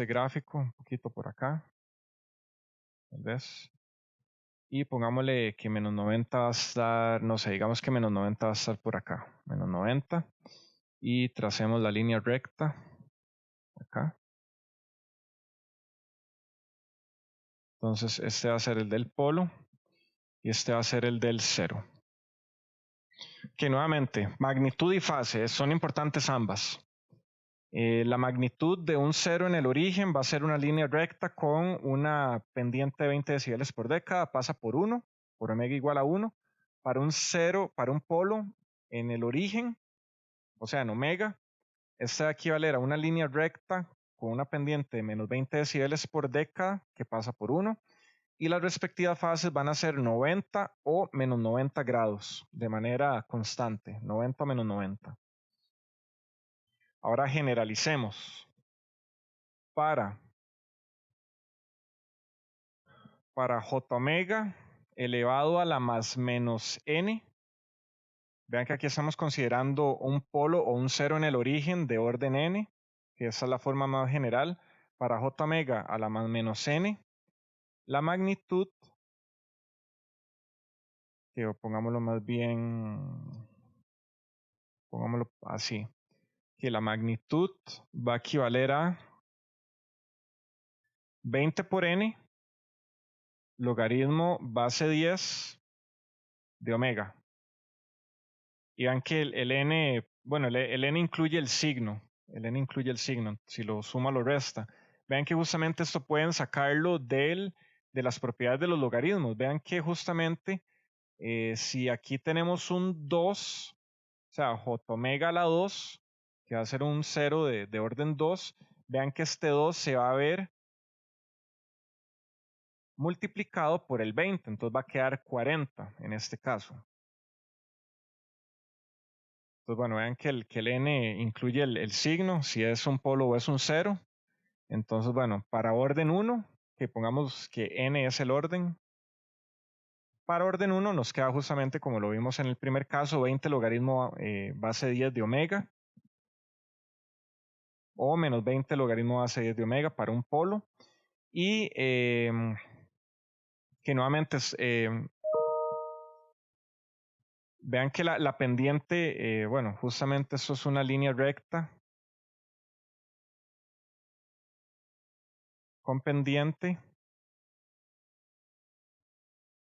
gráfico un poquito por acá. ¿Ves? Y pongámosle que menos 90 va a estar, no sé, digamos que menos 90 va a estar por acá. Menos 90. Y tracemos la línea recta. Acá. Entonces, este va a ser el del polo. Y este va a ser el del 0. Que nuevamente, magnitud y fase son importantes ambas. La magnitud de un 0 en el origen va a ser una línea recta con una pendiente de 20 decibeles por década, pasa por 1, por omega igual a 1. Para un 0, para un polo en el origen, o sea, en omega, este va a equivaler a una línea recta con una pendiente de menos 20 decibeles por década que pasa por 1. Y las respectivas fases van a ser 90 o menos 90 grados de manera constante, 90 o menos 90. Ahora generalicemos. Para j omega elevado a la más menos n. Vean que aquí estamos considerando un polo o un 0 en el origen de orden n, que esa es la forma más general. Para j omega a la más menos n, la magnitud, que pongámoslo más bien, pongámoslo así, que la magnitud va a equivaler a 20 por n logaritmo base 10 de omega. Y vean que el n, bueno, el n incluye el signo. El n incluye el signo. Si lo suma, lo resta. Vean que justamente esto pueden sacarlo de las propiedades de los logaritmos. Vean que justamente si aquí tenemos un 2, o sea, j omega a la 2, que va a ser un 0 de orden 2, vean que este 2 se va a ver multiplicado por el 20, entonces va a quedar 40 en este caso. Entonces, bueno, vean que el n incluye el signo, si es un polo o es un cero. Entonces, bueno, para orden 1, que pongamos que n es el orden, para orden 1 nos queda justamente como lo vimos en el primer caso, 20 logaritmo base 10 de omega, o menos 20 logaritmo base 10 de omega para un polo, y que nuevamente vean que la pendiente, bueno, justamente eso es una línea recta con pendiente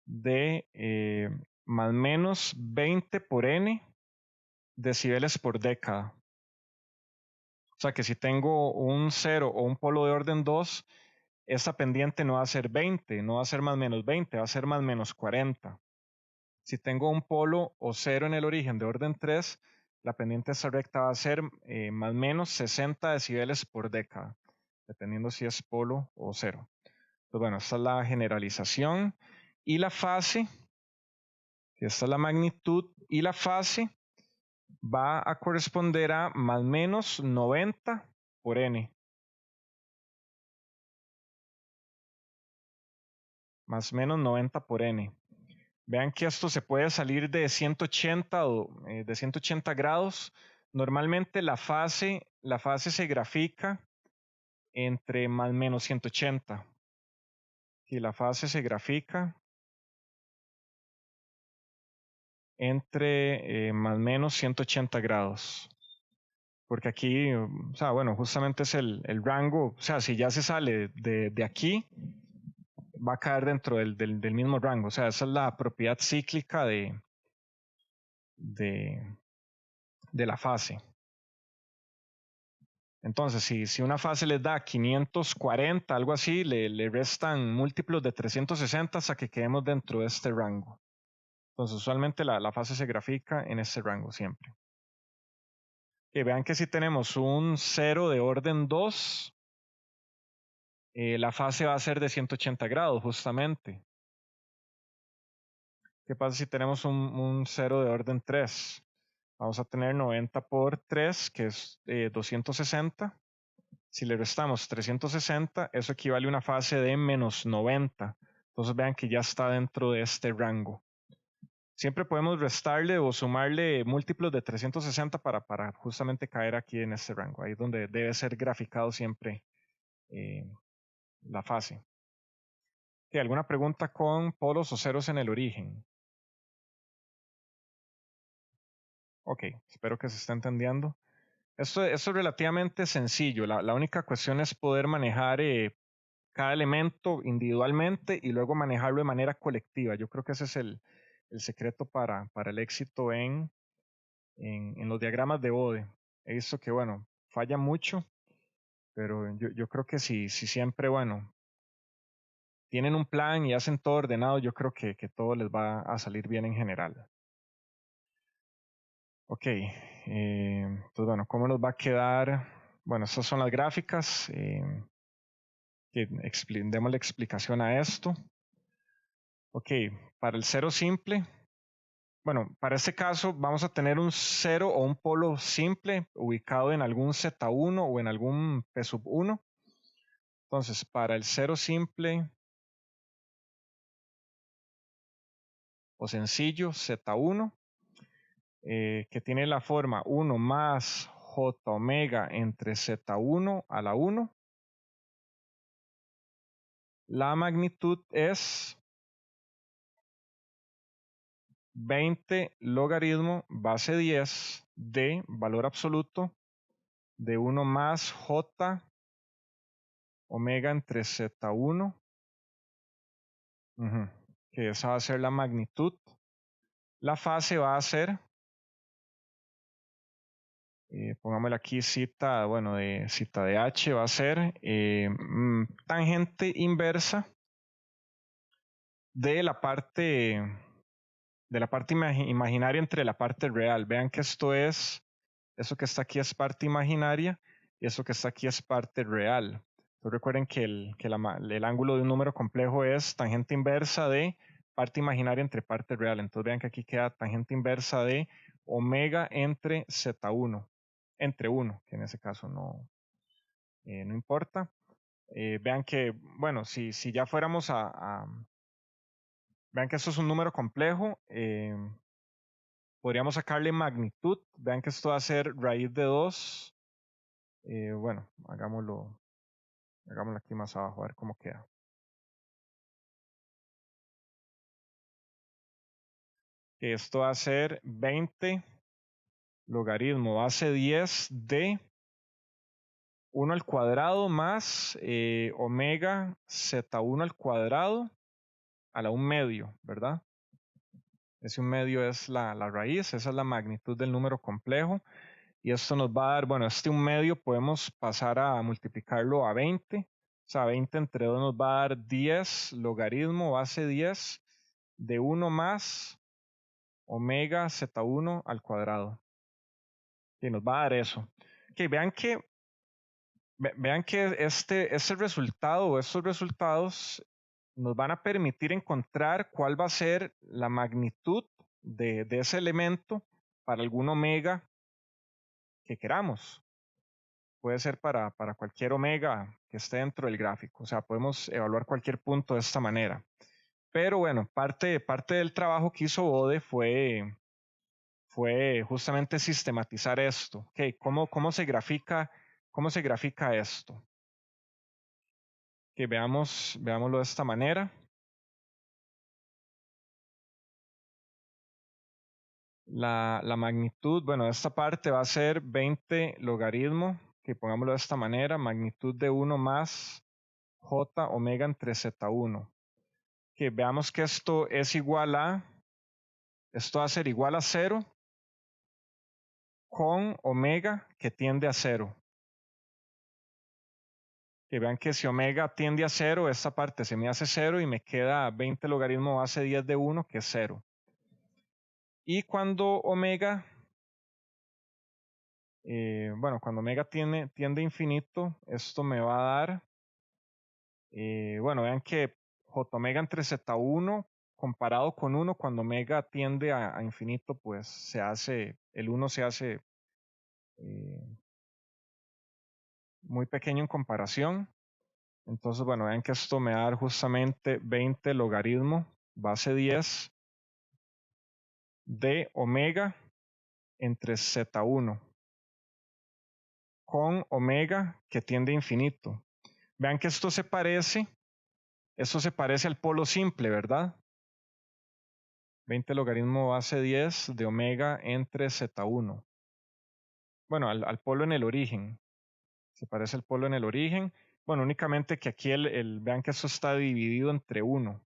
de más o menos 20 por n decibeles por década. O sea que si tengo un 0 o un polo de orden 2, esta pendiente no va a ser 20, no va a ser más menos 20, va a ser más menos 40. Si tengo un polo o 0 en el origen de orden 3, la pendiente de esta recta va a ser más o menos 60 decibeles por década, dependiendo si es polo o 0. Pues bueno, esta es la generalización. Y la fase, que esta es la magnitud, y la fase va a corresponder a más o menos 90 por n. Más o menos 90 por n. Vean que esto se puede salir de 180 o de 180 grados. Normalmente la fase se grafica entre más o menos 180. Y la fase se grafica entre más o menos 180 grados. Porque aquí, o sea, bueno, justamente es el rango, o sea, si ya se sale de aquí, va a caer dentro del mismo rango. O sea, esa es la propiedad cíclica de la fase. Entonces, si una fase les da 540, algo así, le restan múltiplos de 360 hasta que quedemos dentro de este rango. Entonces, usualmente la fase se grafica en este rango siempre. Que vean que si tenemos un 0 de orden 2, la fase va a ser de 180 grados justamente. ¿Qué pasa si tenemos un 0 de orden 3? Vamos a tener 90 por 3, que es 260. Si le restamos 360, eso equivale a una fase de menos 90. Entonces vean que ya está dentro de este rango. Siempre podemos restarle o sumarle múltiplos de 360 para justamente caer aquí en este rango. Ahí es donde debe ser graficado siempre la fase. ¿Alguna pregunta con polos o ceros en el origen? Ok, espero que se esté entendiendo. Esto es relativamente sencillo. La única cuestión es poder manejar cada elemento individualmente y luego manejarlo de manera colectiva. Yo creo que ese es el secreto para el éxito en los diagramas de Bode. He visto que, bueno, falla mucho, pero yo creo que si siempre, bueno, tienen un plan y hacen todo ordenado, yo creo que todo les va a salir bien en general. Ok, entonces, bueno, ¿cómo nos va a quedar? Bueno, estas son las gráficas. Demos la explicación a esto. Ok, para el cero simple, bueno, para este caso vamos a tener un cero o un polo simple ubicado en algún Z1 o en algún P sub 1. Entonces, para el cero simple o sencillo Z1, que tiene la forma 1 más J omega entre Z1 a la 1, la magnitud es 20 logaritmo base 10 de valor absoluto de 1 más J omega entre Z1, que esa va a ser la magnitud. La fase va a ser, pongámosle aquí cita, bueno, de cita de H va a ser tangente inversa de la parte imaginaria entre la parte real. Vean que esto es, eso que está aquí es parte imaginaria y eso que está aquí es parte real. Entonces recuerden que el ángulo de un número complejo es tangente inversa de parte imaginaria entre parte real. Entonces vean que aquí queda tangente inversa de omega entre Z1, entre 1, que en ese caso no importa. Vean que, bueno, si ya fuéramos vean que esto es un número complejo, podríamos sacarle magnitud. Vean que esto va a ser raíz de 2. Bueno, hagámoslo aquí más abajo, a ver cómo queda. Esto va a ser 20 logaritmo base 10 de 1 al cuadrado más omega Z1 al cuadrado a la 1 medio, ¿verdad? Ese 1 medio es la raíz, esa es la magnitud del número complejo. Y esto nos va a dar, bueno, este 1 medio podemos pasar a multiplicarlo a 20. O sea, 20 entre 2 nos va a dar 10 logaritmo base 10 de 1 más omega Z1 al cuadrado. Y nos va a dar eso. Ok, vean que este resultado o estos resultados nos van a permitir encontrar cuál va a ser la magnitud de ese elemento para algún omega que queramos. Puede ser para cualquier omega que esté dentro del gráfico. O sea, podemos evaluar cualquier punto de esta manera. Pero bueno, parte del trabajo que hizo Bode fue justamente sistematizar esto. Okay, ¿cómo se grafica esto? Que veámoslo de esta manera. La magnitud, bueno, esta parte va a ser 20 logaritmo, que pongámoslo de esta manera, magnitud de 1 más j omega entre z1. Que veamos que esto es igual a, esto va a ser igual a 0 con omega que tiende a 0. Que vean que si omega tiende a 0, esta parte se me hace 0 y me queda 20 logaritmo base 10 de 1, que es 0. Y cuando omega, cuando omega tiende a infinito, esto me va a dar, bueno, vean que j omega entre z1 comparado con 1, cuando omega tiende a infinito, pues el 1 se hace muy pequeño en comparación. Entonces, bueno, vean que esto me va a dar justamente 20 logaritmo base 10 de omega entre z1 con omega que tiende a infinito. Vean que esto se parece al polo simple, ¿verdad? 20 logaritmo base 10 de omega entre z1. Bueno, al polo en el origen. Se parece al polo en el origen. Bueno, únicamente que aquí vean que esto está dividido entre 1.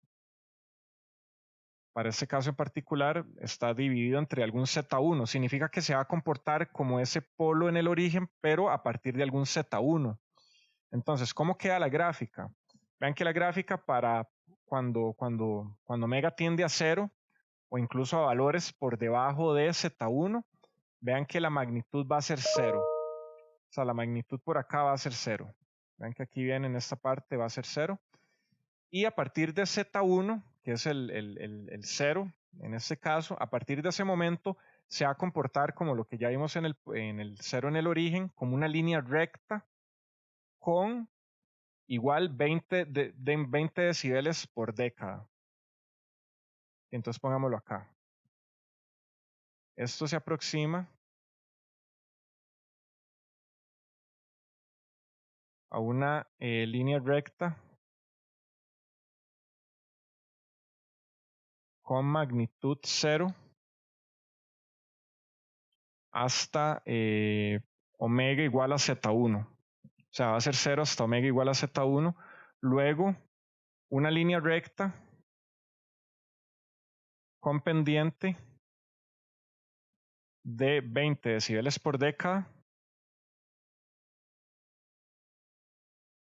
Para este caso en particular está dividido entre algún Z1. Significa que se va a comportar como ese polo en el origen, pero a partir de algún Z1. Entonces, ¿cómo queda la gráfica? Vean que la gráfica para cuando omega tiende a 0 o incluso a valores por debajo de Z1, vean que la magnitud va a ser 0. O sea, la magnitud por acá va a ser 0. Vean que aquí viene en esta parte va a ser 0. Y a partir de Z1, que es el 0, en este caso, a partir de ese momento se va a comportar como lo que ya vimos en el 0 en el origen, como una línea recta con igual 20 decibeles por década. Entonces pongámoslo acá. Esto se aproxima a una línea recta con magnitud 0 hasta omega igual a Z1. O sea, va a ser 0 hasta omega igual a Z1. Luego, una línea recta con pendiente de 20 decibeles por década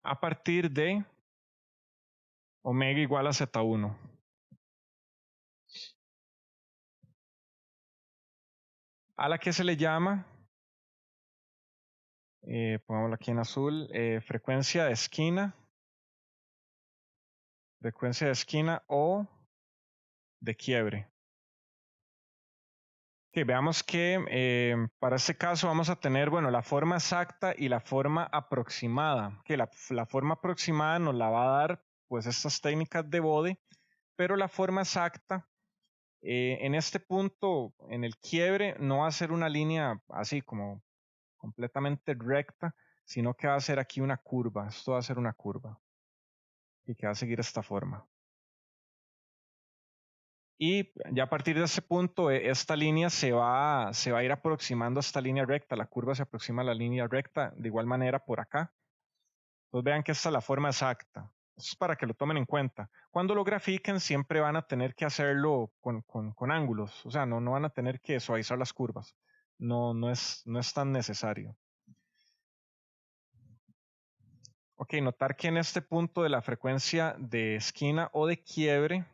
a partir de omega igual a Z1. A la que se le llama, pongámoslo aquí en azul, frecuencia de esquina o de quiebre. Ok, veamos que para este caso vamos a tener, bueno, la forma exacta y la forma aproximada. Que la forma aproximada nos la va a dar pues estas técnicas de Bode, pero la forma exacta en este punto, en el quiebre, no va a ser una línea así como completamente recta, sino que va a ser aquí una curva. Esto va a ser una curva y que va a seguir esta forma. Y ya a partir de ese punto, esta línea se va a ir aproximando a esta línea recta. La curva se aproxima a la línea recta de igual manera por acá. Entonces vean que esta es la forma exacta. Esto es para que lo tomen en cuenta. Cuando lo grafiquen siempre van a tener que hacerlo con ángulos. O sea, no van a tener que suavizar las curvas. No es tan necesario. Ok, notar que en este punto de la frecuencia de esquina o de quiebre,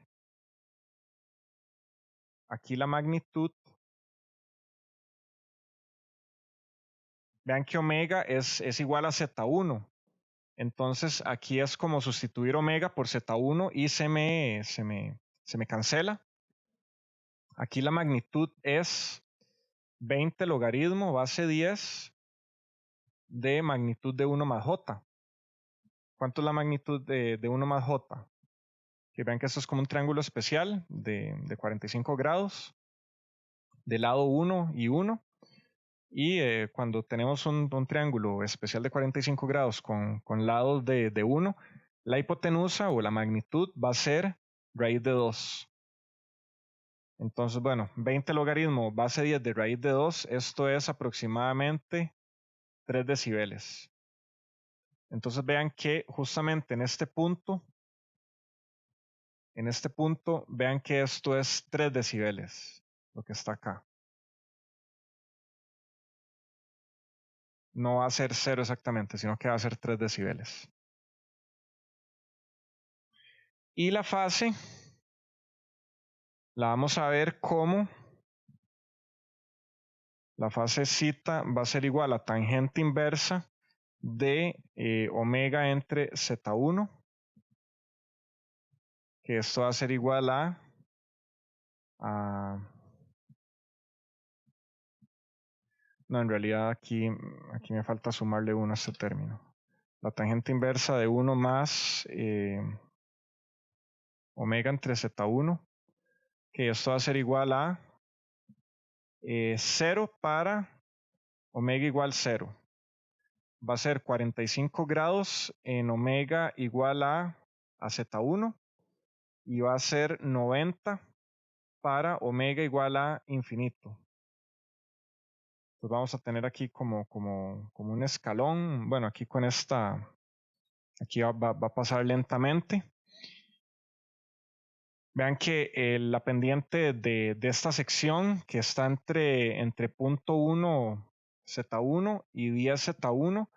aquí la magnitud, vean que omega es igual a Z1. Entonces aquí es como sustituir omega por Z1 y se me cancela. Aquí la magnitud es 20 logaritmo base 10 de magnitud de 1 más j. ¿Cuánto es la magnitud de 1 más j? Que vean que esto es como un triángulo especial de 45 grados, de lado 1 y 1. Y cuando tenemos un triángulo especial de 45 grados con lados de 1, la hipotenusa o la magnitud va a ser raíz de 2. Entonces, bueno, 20 logaritmo base 10 de raíz de 2, esto es aproximadamente 3 decibeles. Entonces vean que justamente en este punto, vean que esto es 3 decibeles, lo que está acá. No va a ser 0 exactamente, sino que va a ser 3 decibeles. Y la fase la vamos a ver como la fase zeta va a ser igual a tangente inversa de omega entre Z1, que esto va a ser igual a no, en realidad aquí me falta sumarle 1 a este término. La tangente inversa de 1 más omega entre Z1, que esto va a ser igual a 0 para omega igual 0. Va a ser 45 grados en omega igual a Z1 y va a ser 90 para omega igual a infinito. Entonces vamos a tener aquí como un escalón. Bueno, aquí con esta, aquí va a pasar lentamente. Vean que la pendiente de esta sección que está entre punto 1 Z1 y 10 Z1,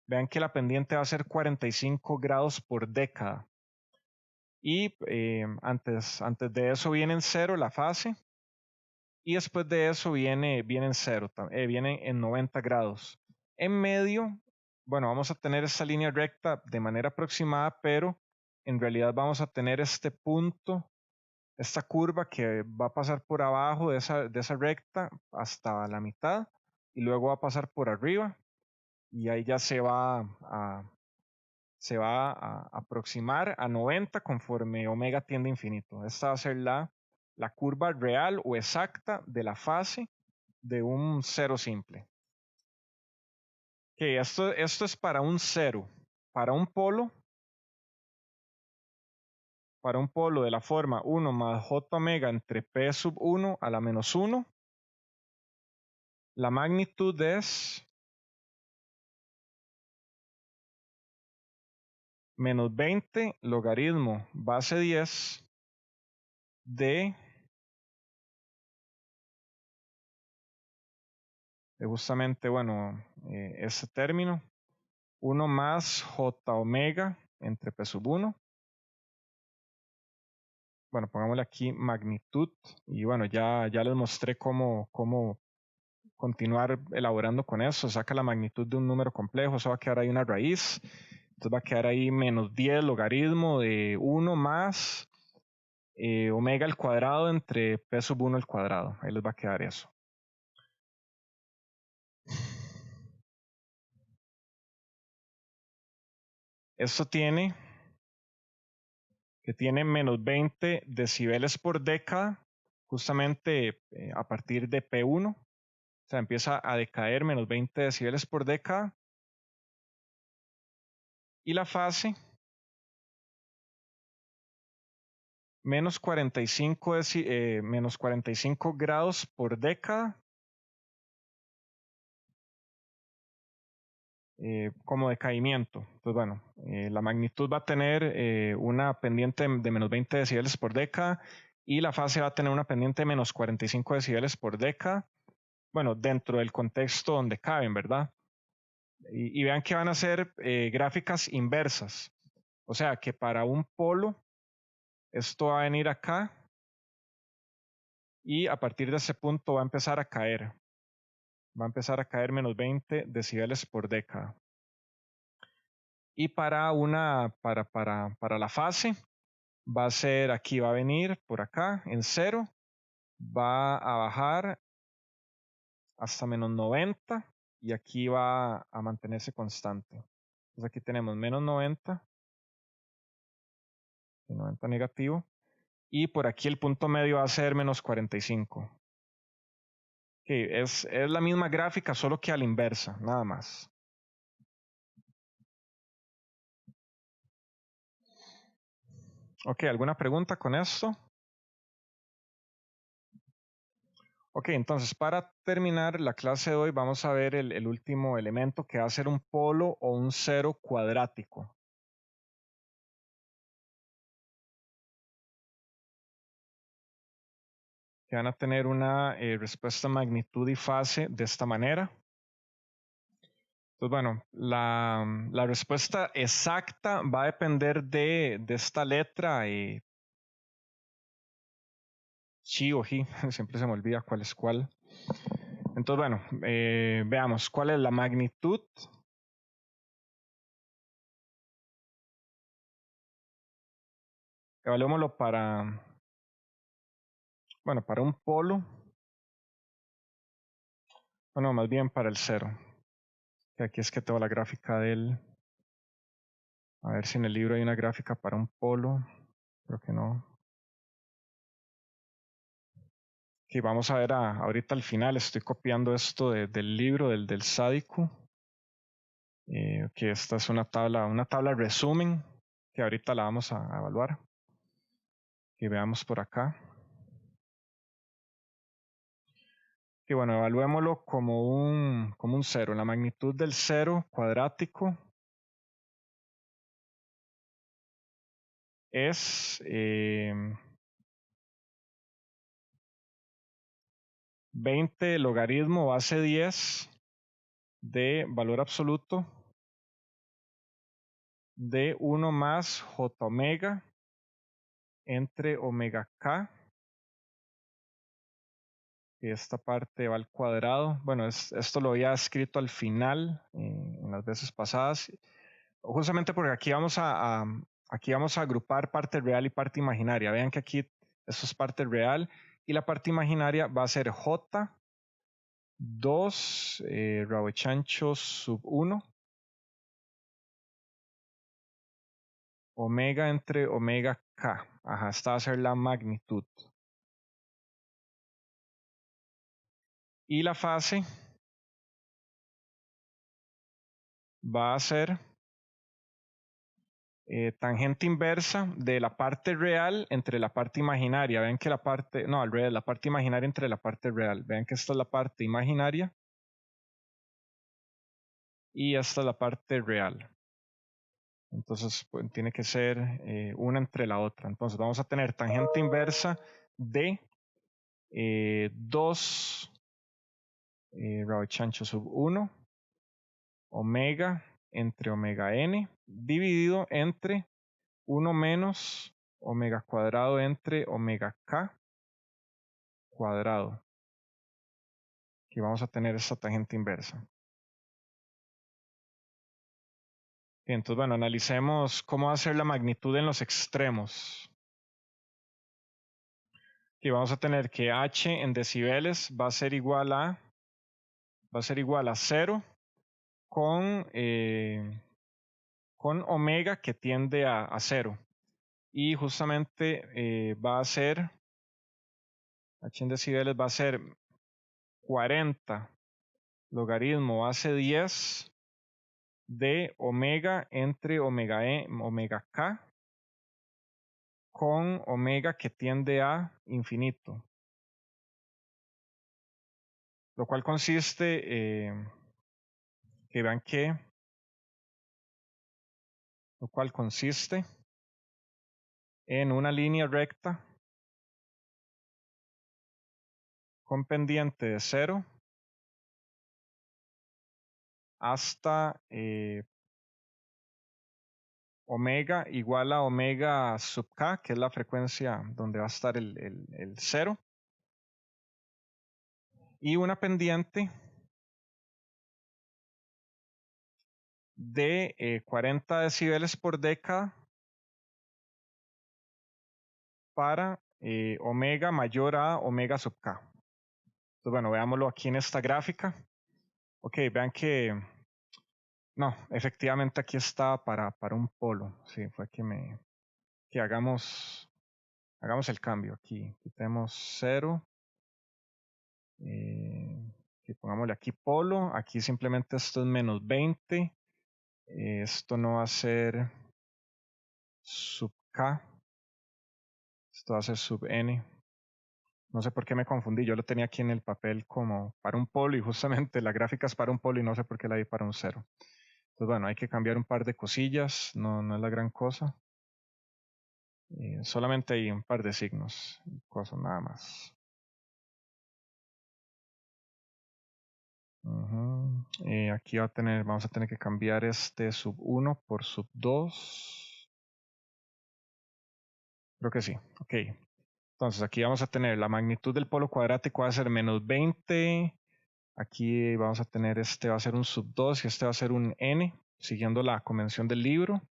vean que la pendiente va a ser 45 grados por década. Y antes de eso viene en 0 la fase. Y después de eso viene en 0, viene en 90 grados. En medio, bueno, vamos a tener esta línea recta de manera aproximada, pero en realidad vamos a tener este punto, esta curva que va a pasar por abajo de esa recta hasta la mitad y luego va a pasar por arriba y ahí ya se va a aproximar a 90 conforme omega tiende a infinito. Esta va a ser la curva real o exacta de la fase de un cero simple. Okay, esto es para un cero. Para un polo de la forma 1 más j omega entre p sub 1 a la menos 1, la magnitud es menos 20 logaritmo base 10 de justamente, bueno, ese término, 1 más j omega entre p sub 1. Bueno, pongámosle aquí magnitud y bueno, ya les mostré cómo continuar elaborando con eso. Saca la magnitud de un número complejo, eso va a quedar ahí una raíz. Entonces va a quedar ahí menos 10 logaritmo de 1 más omega al cuadrado entre p sub 1 al cuadrado. Ahí les va a quedar eso. esto tiene menos 20 decibeles por década, justamente a partir de P1. O sea, empieza a decaer menos 20 decibeles por década. Y la fase, menos 45 grados por década, como decaimiento. Entonces, bueno, la magnitud va a tener una pendiente de menos 20 decibeles por década y la fase va a tener una pendiente de menos 45 decibeles por década. Bueno, dentro del contexto donde caben, ¿verdad? Y vean que van a ser gráficas inversas. O sea que para un polo, esto va a venir acá y a partir de ese punto va a empezar a caer. Va a empezar a caer menos 20 decibeles por década. Y para la fase, va a ser aquí, va a venir por acá en 0, va a bajar hasta menos 90 y aquí va a mantenerse constante. Entonces aquí tenemos menos 90, 90 negativo, y por aquí el punto medio va a ser menos 45. Okay, es la misma gráfica, solo que a la inversa, nada más. Ok, ¿alguna pregunta con esto? Ok, entonces para terminar la clase de hoy vamos a ver el último elemento que va a ser un polo o un cero cuadrático. Que van a tener una respuesta magnitud y fase de esta manera. Entonces, bueno, la respuesta exacta va a depender de esta letra chi o ji, siempre se me olvida cuál es cuál. Entonces, bueno, veamos cuál es la magnitud. Evaluémoslo para un polo. Bueno, más bien para el cero. Que aquí es que tengo la gráfica del. A ver si en el libro hay una gráfica para un polo. Creo que no. Que vamos a ver ahorita al final. Estoy copiando esto del libro del sádico. Que esta es una tabla resumen que ahorita la vamos a evaluar. Que veamos por acá. Que bueno, evaluémoslo como un cero. La magnitud del cero cuadrático es 20 logaritmo base 10 de valor absoluto de 1 más j omega entre omega k. Y esta parte va al cuadrado. Bueno, esto lo había escrito al final en las veces pasadas. Justamente porque aquí vamos a agrupar parte real y parte imaginaria. Vean que aquí esto es parte real y la parte imaginaria va a ser j 2 rabechancho sub 1 omega entre omega k. Ajá, esta va a ser la magnitud. Y la fase va a ser tangente inversa de la parte real entre la parte imaginaria. Vean que la parte imaginaria entre la parte real. Vean que esta es la parte imaginaria y esta es la parte real. Entonces pues, tiene que ser una entre la otra. Entonces vamos a tener tangente inversa de 2 rabechancho sub 1 omega entre omega n dividido entre 1 menos omega cuadrado entre omega k cuadrado. Aquí vamos a tener esta tangente inversa. Entonces, bueno, analicemos cómo va a ser la magnitud en los extremos. Aquí vamos a tener que h en decibeles va a ser igual a 0 con con omega que tiende a 0. Y justamente va a ser, h en decibeles va a ser 40 logaritmo base 10 de omega entre omega k con omega que tiende a infinito. Lo cual consiste, que vean que, lo cual consiste en una línea recta con pendiente de 0 hasta omega igual a omega sub k, que es la frecuencia donde va a estar el 0, y una pendiente de 40 decibeles por década para omega mayor a omega sub k. Entonces, bueno, veámoslo aquí en esta gráfica. Ok, vean que, no, efectivamente aquí está para un polo. Sí, fue que hagamos el cambio aquí. Quitemos 0. Y pongámosle aquí polo. Aquí simplemente esto es menos 20. Esto no va a ser sub k. Esto va a ser sub n. No sé por qué me confundí. Yo lo tenía aquí en el papel como para un polo y justamente la gráfica es para un polo y no sé por qué la di para un 0. Entonces, bueno, hay que cambiar un par de cosillas. No es la gran cosa. Solamente hay un par de signos y cosas nada más. Aquí vamos a tener que cambiar este sub 1 por sub 2. Creo que sí. Ok. Entonces aquí vamos a tener la magnitud del polo cuadrático va a ser menos 20. Aquí vamos a tener va a ser un sub 2 y este va a ser un n, siguiendo la convención del libro.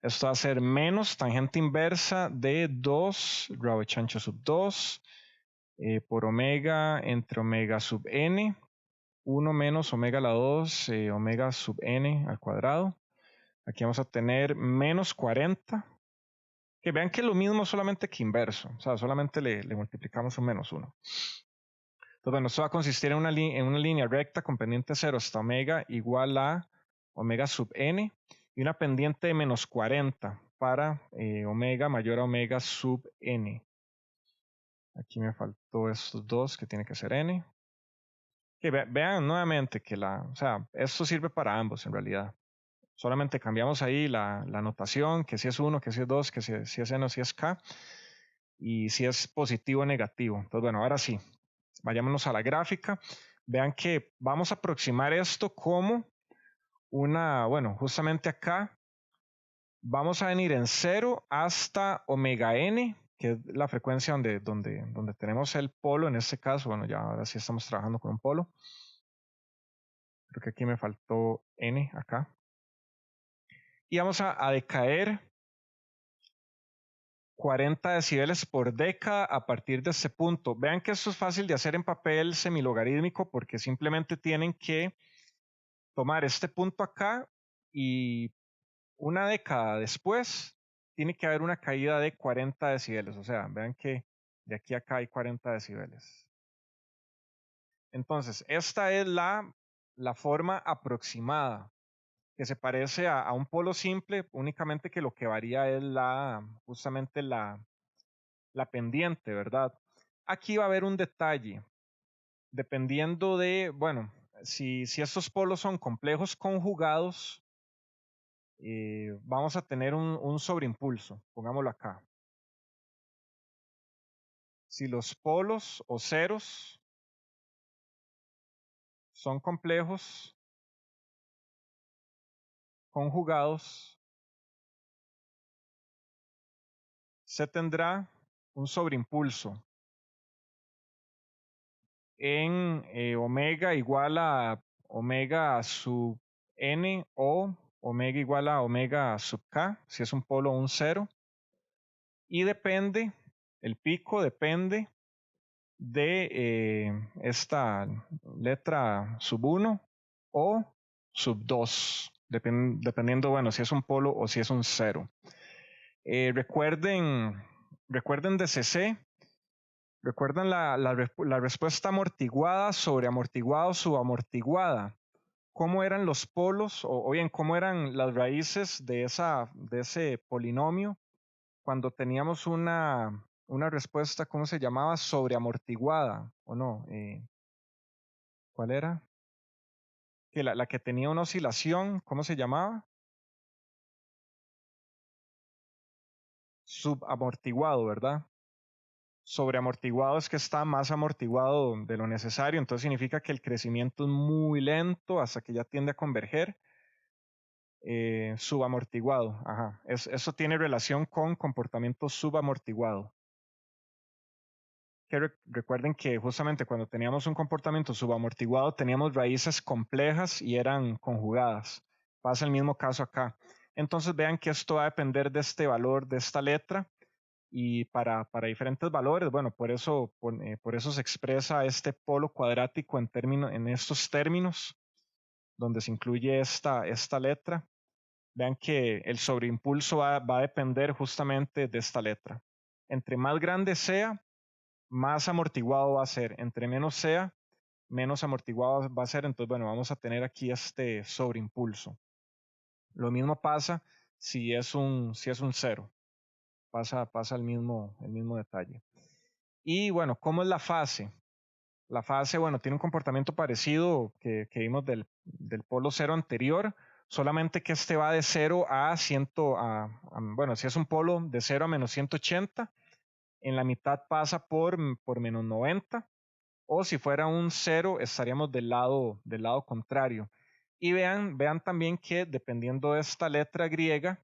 Esto va a ser menos tangente inversa de 2 rho chancho sub 2 por omega entre omega sub n. 1 menos omega a la 2, omega sub n al cuadrado. Aquí vamos a tener menos 40. Que vean que es lo mismo solamente que inverso. O sea, solamente le multiplicamos un menos 1. Entonces, bueno, esto va a consistir en una línea recta con pendiente 0 hasta omega igual a omega sub n y una pendiente de menos 40 para omega mayor a omega sub n. Aquí me faltó estos dos que tiene que ser n. Que vean nuevamente que o sea, esto sirve para ambos en realidad. Solamente cambiamos ahí la notación, que si es 1, que si es 2, que si es n o si es k, y si es positivo o negativo. Entonces, bueno, ahora sí, vayámonos a la gráfica. Vean que vamos a aproximar esto como bueno, justamente acá vamos a venir en 0 hasta omega n, que es la frecuencia donde tenemos el polo. En este caso, bueno, ya ahora sí estamos trabajando con un polo. Creo que aquí me faltó n acá. Y vamos a decaer 40 decibeles por década a partir de este punto. Vean que esto es fácil de hacer en papel semilogarítmico porque simplemente tienen que tomar este punto acá y una década después tiene que haber una caída de 40 decibeles. O sea, vean que de aquí a acá hay 40 decibeles. Entonces, esta es la forma aproximada que se parece a un polo simple, únicamente que lo que varía es justamente la pendiente, ¿verdad? Aquí va a haber un detalle, dependiendo de, bueno, si estos polos son complejos conjugados, vamos a tener un sobreimpulso, pongámoslo acá. Si los polos o ceros son complejos conjugados, se tendrá un sobreimpulso en omega igual a omega sub n o omega igual a omega sub k, si es un polo o un cero. Y depende, el pico depende de esta letra sub 1 o sub 2. dependiendo, bueno, si es un polo o si es un cero. Recuerden de CC, recuerdan la respuesta amortiguada, sobreamortiguado, subamortiguada. ¿Cómo eran los polos o bien cómo eran las raíces de ese polinomio cuando teníamos una respuesta, ¿cómo se llamaba? Sobreamortiguada, ¿o no? ¿Cuál era? Que la que tenía una oscilación, ¿cómo se llamaba? Subamortiguado, ¿verdad? Sobreamortiguado es que está más amortiguado de lo necesario, entonces significa que el crecimiento es muy lento hasta que ya tiende a converger. Subamortiguado, ajá. Eso tiene relación con comportamiento subamortiguado. Que recuerden que justamente cuando teníamos un comportamiento subamortiguado teníamos raíces complejas y eran conjugadas. Pasa el mismo caso acá. Entonces vean que esto va a depender de este valor, de esta letra, y para diferentes valores, bueno, por eso se expresa este polo cuadrático en estos términos, donde se incluye esta letra. Vean que el sobreimpulso va a depender justamente de esta letra. Entre más grande sea, más amortiguado va a ser. Entre menos sea, menos amortiguado va a ser. Entonces, bueno, vamos a tener aquí este sobreimpulso. Lo mismo pasa si es un cero. Pasa el mismo detalle. Y bueno, ¿cómo es la fase? La fase, bueno, tiene un comportamiento parecido que vimos del polo cero anterior, solamente que este va de 0 a 100, bueno, si es un polo de 0 a menos 180, en la mitad pasa por menos 90, o si fuera un 0 estaríamos del lado contrario. Y vean también que dependiendo de esta letra griega,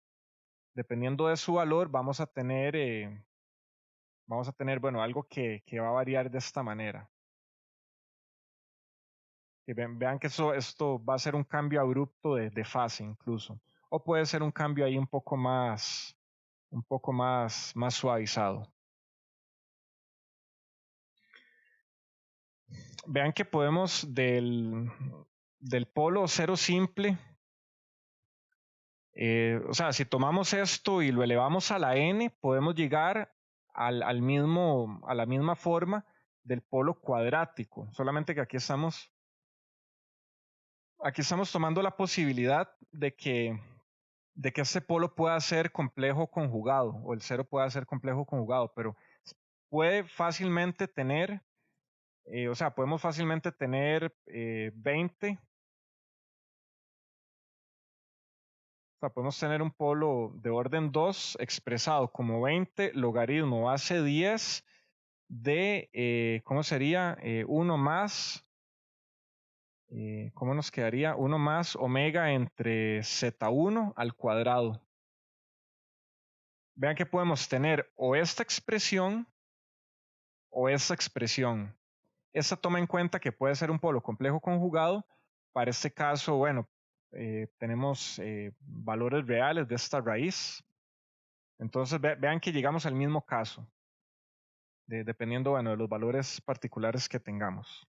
dependiendo de su valor, vamos a tener, bueno, algo que va a variar de esta manera. Que vean que esto va a ser un cambio abrupto de fase incluso. O puede ser un cambio ahí un poco más suavizado. Vean que podemos del polo cero simple, o sea, si tomamos esto y lo elevamos a la n, podemos llegar a la misma forma del polo cuadrático, solamente que aquí estamos tomando la posibilidad de que este polo pueda ser complejo conjugado, o el cero pueda ser complejo conjugado, pero puede fácilmente tener, o sea, podemos fácilmente tener 20, o sea, podemos tener un polo de orden 2 expresado como 20 logaritmo base 10 de, ¿cómo sería? 1 más, ¿cómo nos quedaría? 1 más omega entre z1 al cuadrado. Vean que podemos tener o esta expresión o esta expresión. Esta toma en cuenta que puede ser un polo complejo conjugado. Para este caso, bueno, tenemos valores reales de esta raíz. Entonces vean que llegamos al mismo caso, dependiendo, bueno, de los valores particulares que tengamos.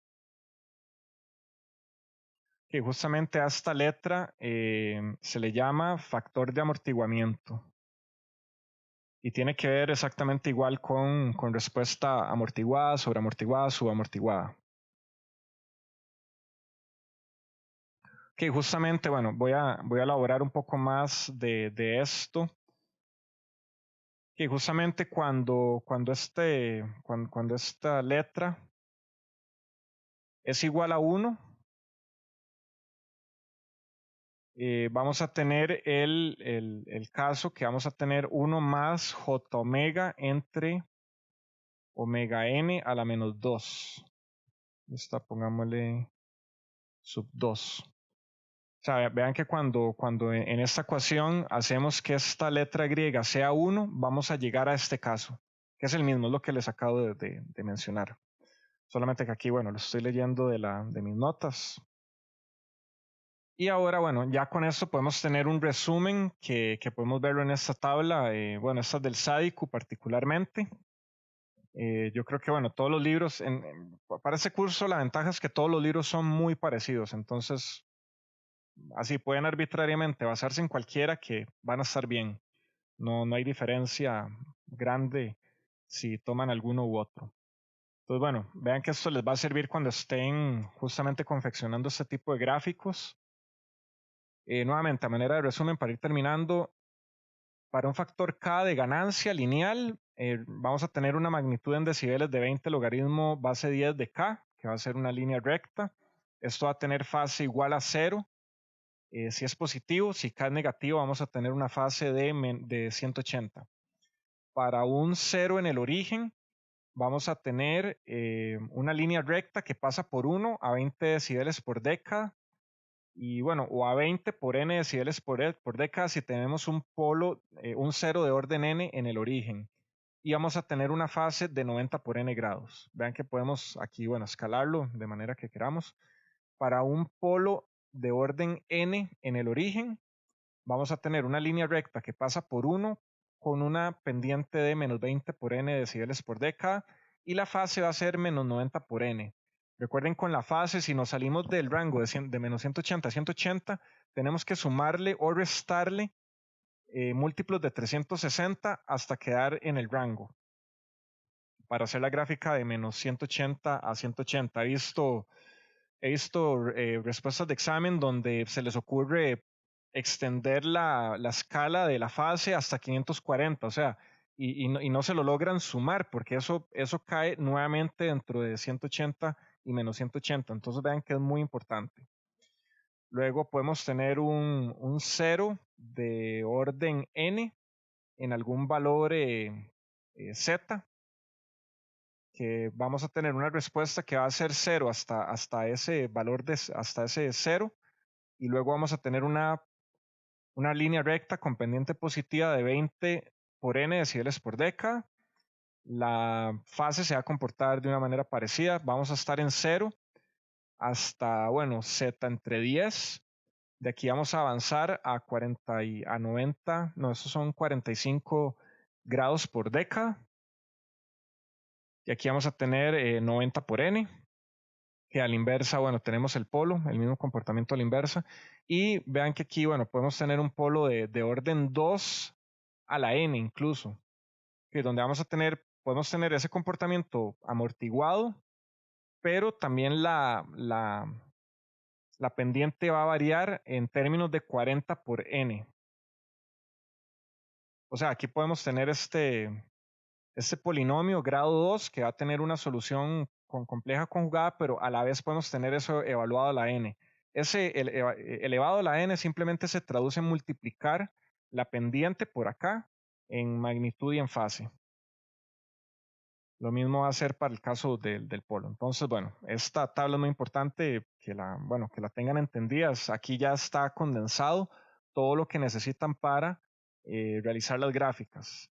Que justamente a esta letra se le llama factor de amortiguamiento. Y tiene que ver exactamente igual con respuesta amortiguada, sobreamortiguada, subamortiguada. Que justamente, bueno, voy a elaborar un poco más de esto. Que justamente cuando esta letra es igual a 1, vamos a tener el caso que vamos a tener 1 más j omega entre omega n a la menos 2. Esta pongámosle sub 2. O sea, vean que cuando en esta ecuación hacemos que esta letra griega sea 1, vamos a llegar a este caso, que es el mismo, es lo que les acabo de mencionar. Solamente que aquí, bueno, lo estoy leyendo de mis notas. Y ahora, bueno, ya con esto podemos tener un resumen que podemos verlo en esta tabla. Bueno, esta es del SADICU particularmente. Yo creo que, bueno, todos los libros, para este curso la ventaja es que todos los libros son muy parecidos. Entonces, así pueden arbitrariamente basarse en cualquiera que van a estar bien. No hay diferencia grande si toman alguno u otro. Entonces, bueno, vean que esto les va a servir cuando estén justamente confeccionando este tipo de gráficos. Nuevamente, a manera de resumen, para ir terminando, para un factor K de ganancia lineal, vamos a tener una magnitud en decibeles de 20 logaritmo base 10 de K, que va a ser una línea recta. Esto va a tener fase igual a 0. Si es positivo, si K es negativo, vamos a tener una fase de 180. Para un 0 en el origen, vamos a tener una línea recta que pasa por 1 a 20 decibeles por década. Y bueno, o a 20 por n decibeles por década si tenemos un polo, un 0 de orden n en el origen. Y vamos a tener una fase de 90 por n grados. Vean que podemos aquí, bueno, escalarlo de manera que queramos. Para un polo de orden n en el origen, vamos a tener una línea recta que pasa por 1 con una pendiente de menos 20 por n decibeles por década y la fase va a ser menos 90 por n. Recuerden con la fase, si nos salimos del rango de menos 180 a 180, tenemos que sumarle o restarle múltiplos de 360 hasta quedar en el rango. Para hacer la gráfica de menos 180 a 180, he visto respuestas de examen donde se les ocurre extender la escala de la fase hasta 540, o sea, y no se lo logran sumar porque eso cae nuevamente dentro de 180 y menos 180. Entonces vean que es muy importante. Luego podemos tener un 0 de orden n en algún valor z, que vamos a tener una respuesta que va a ser 0 hasta ese valor, hasta ese 0, y luego vamos a tener una línea recta con pendiente positiva de 20 por n decibeles por década. La fase se va a comportar de una manera parecida. Vamos a estar en 0 hasta, bueno, z entre 10. De aquí vamos a avanzar a 40 y a 90, no, esos son 45 grados por década. Y aquí vamos a tener 90 por n, que a la inversa, bueno, tenemos el polo, el mismo comportamiento a la inversa. Y vean que aquí, bueno, podemos tener un polo de orden 2 a la n incluso, que donde podemos tener ese comportamiento amortiguado, pero también la pendiente va a variar en términos de 40 por n. O sea, aquí podemos tener este polinomio grado 2 que va a tener una solución compleja conjugada, pero a la vez podemos tener eso evaluado a la n. Ese elevado a la n simplemente se traduce en multiplicar la pendiente por acá en magnitud y en fase. Lo mismo va a ser para el caso del polo. Entonces, bueno, esta tabla es muy importante que la tengan entendidas. Aquí ya está condensado todo lo que necesitan para realizar las gráficas.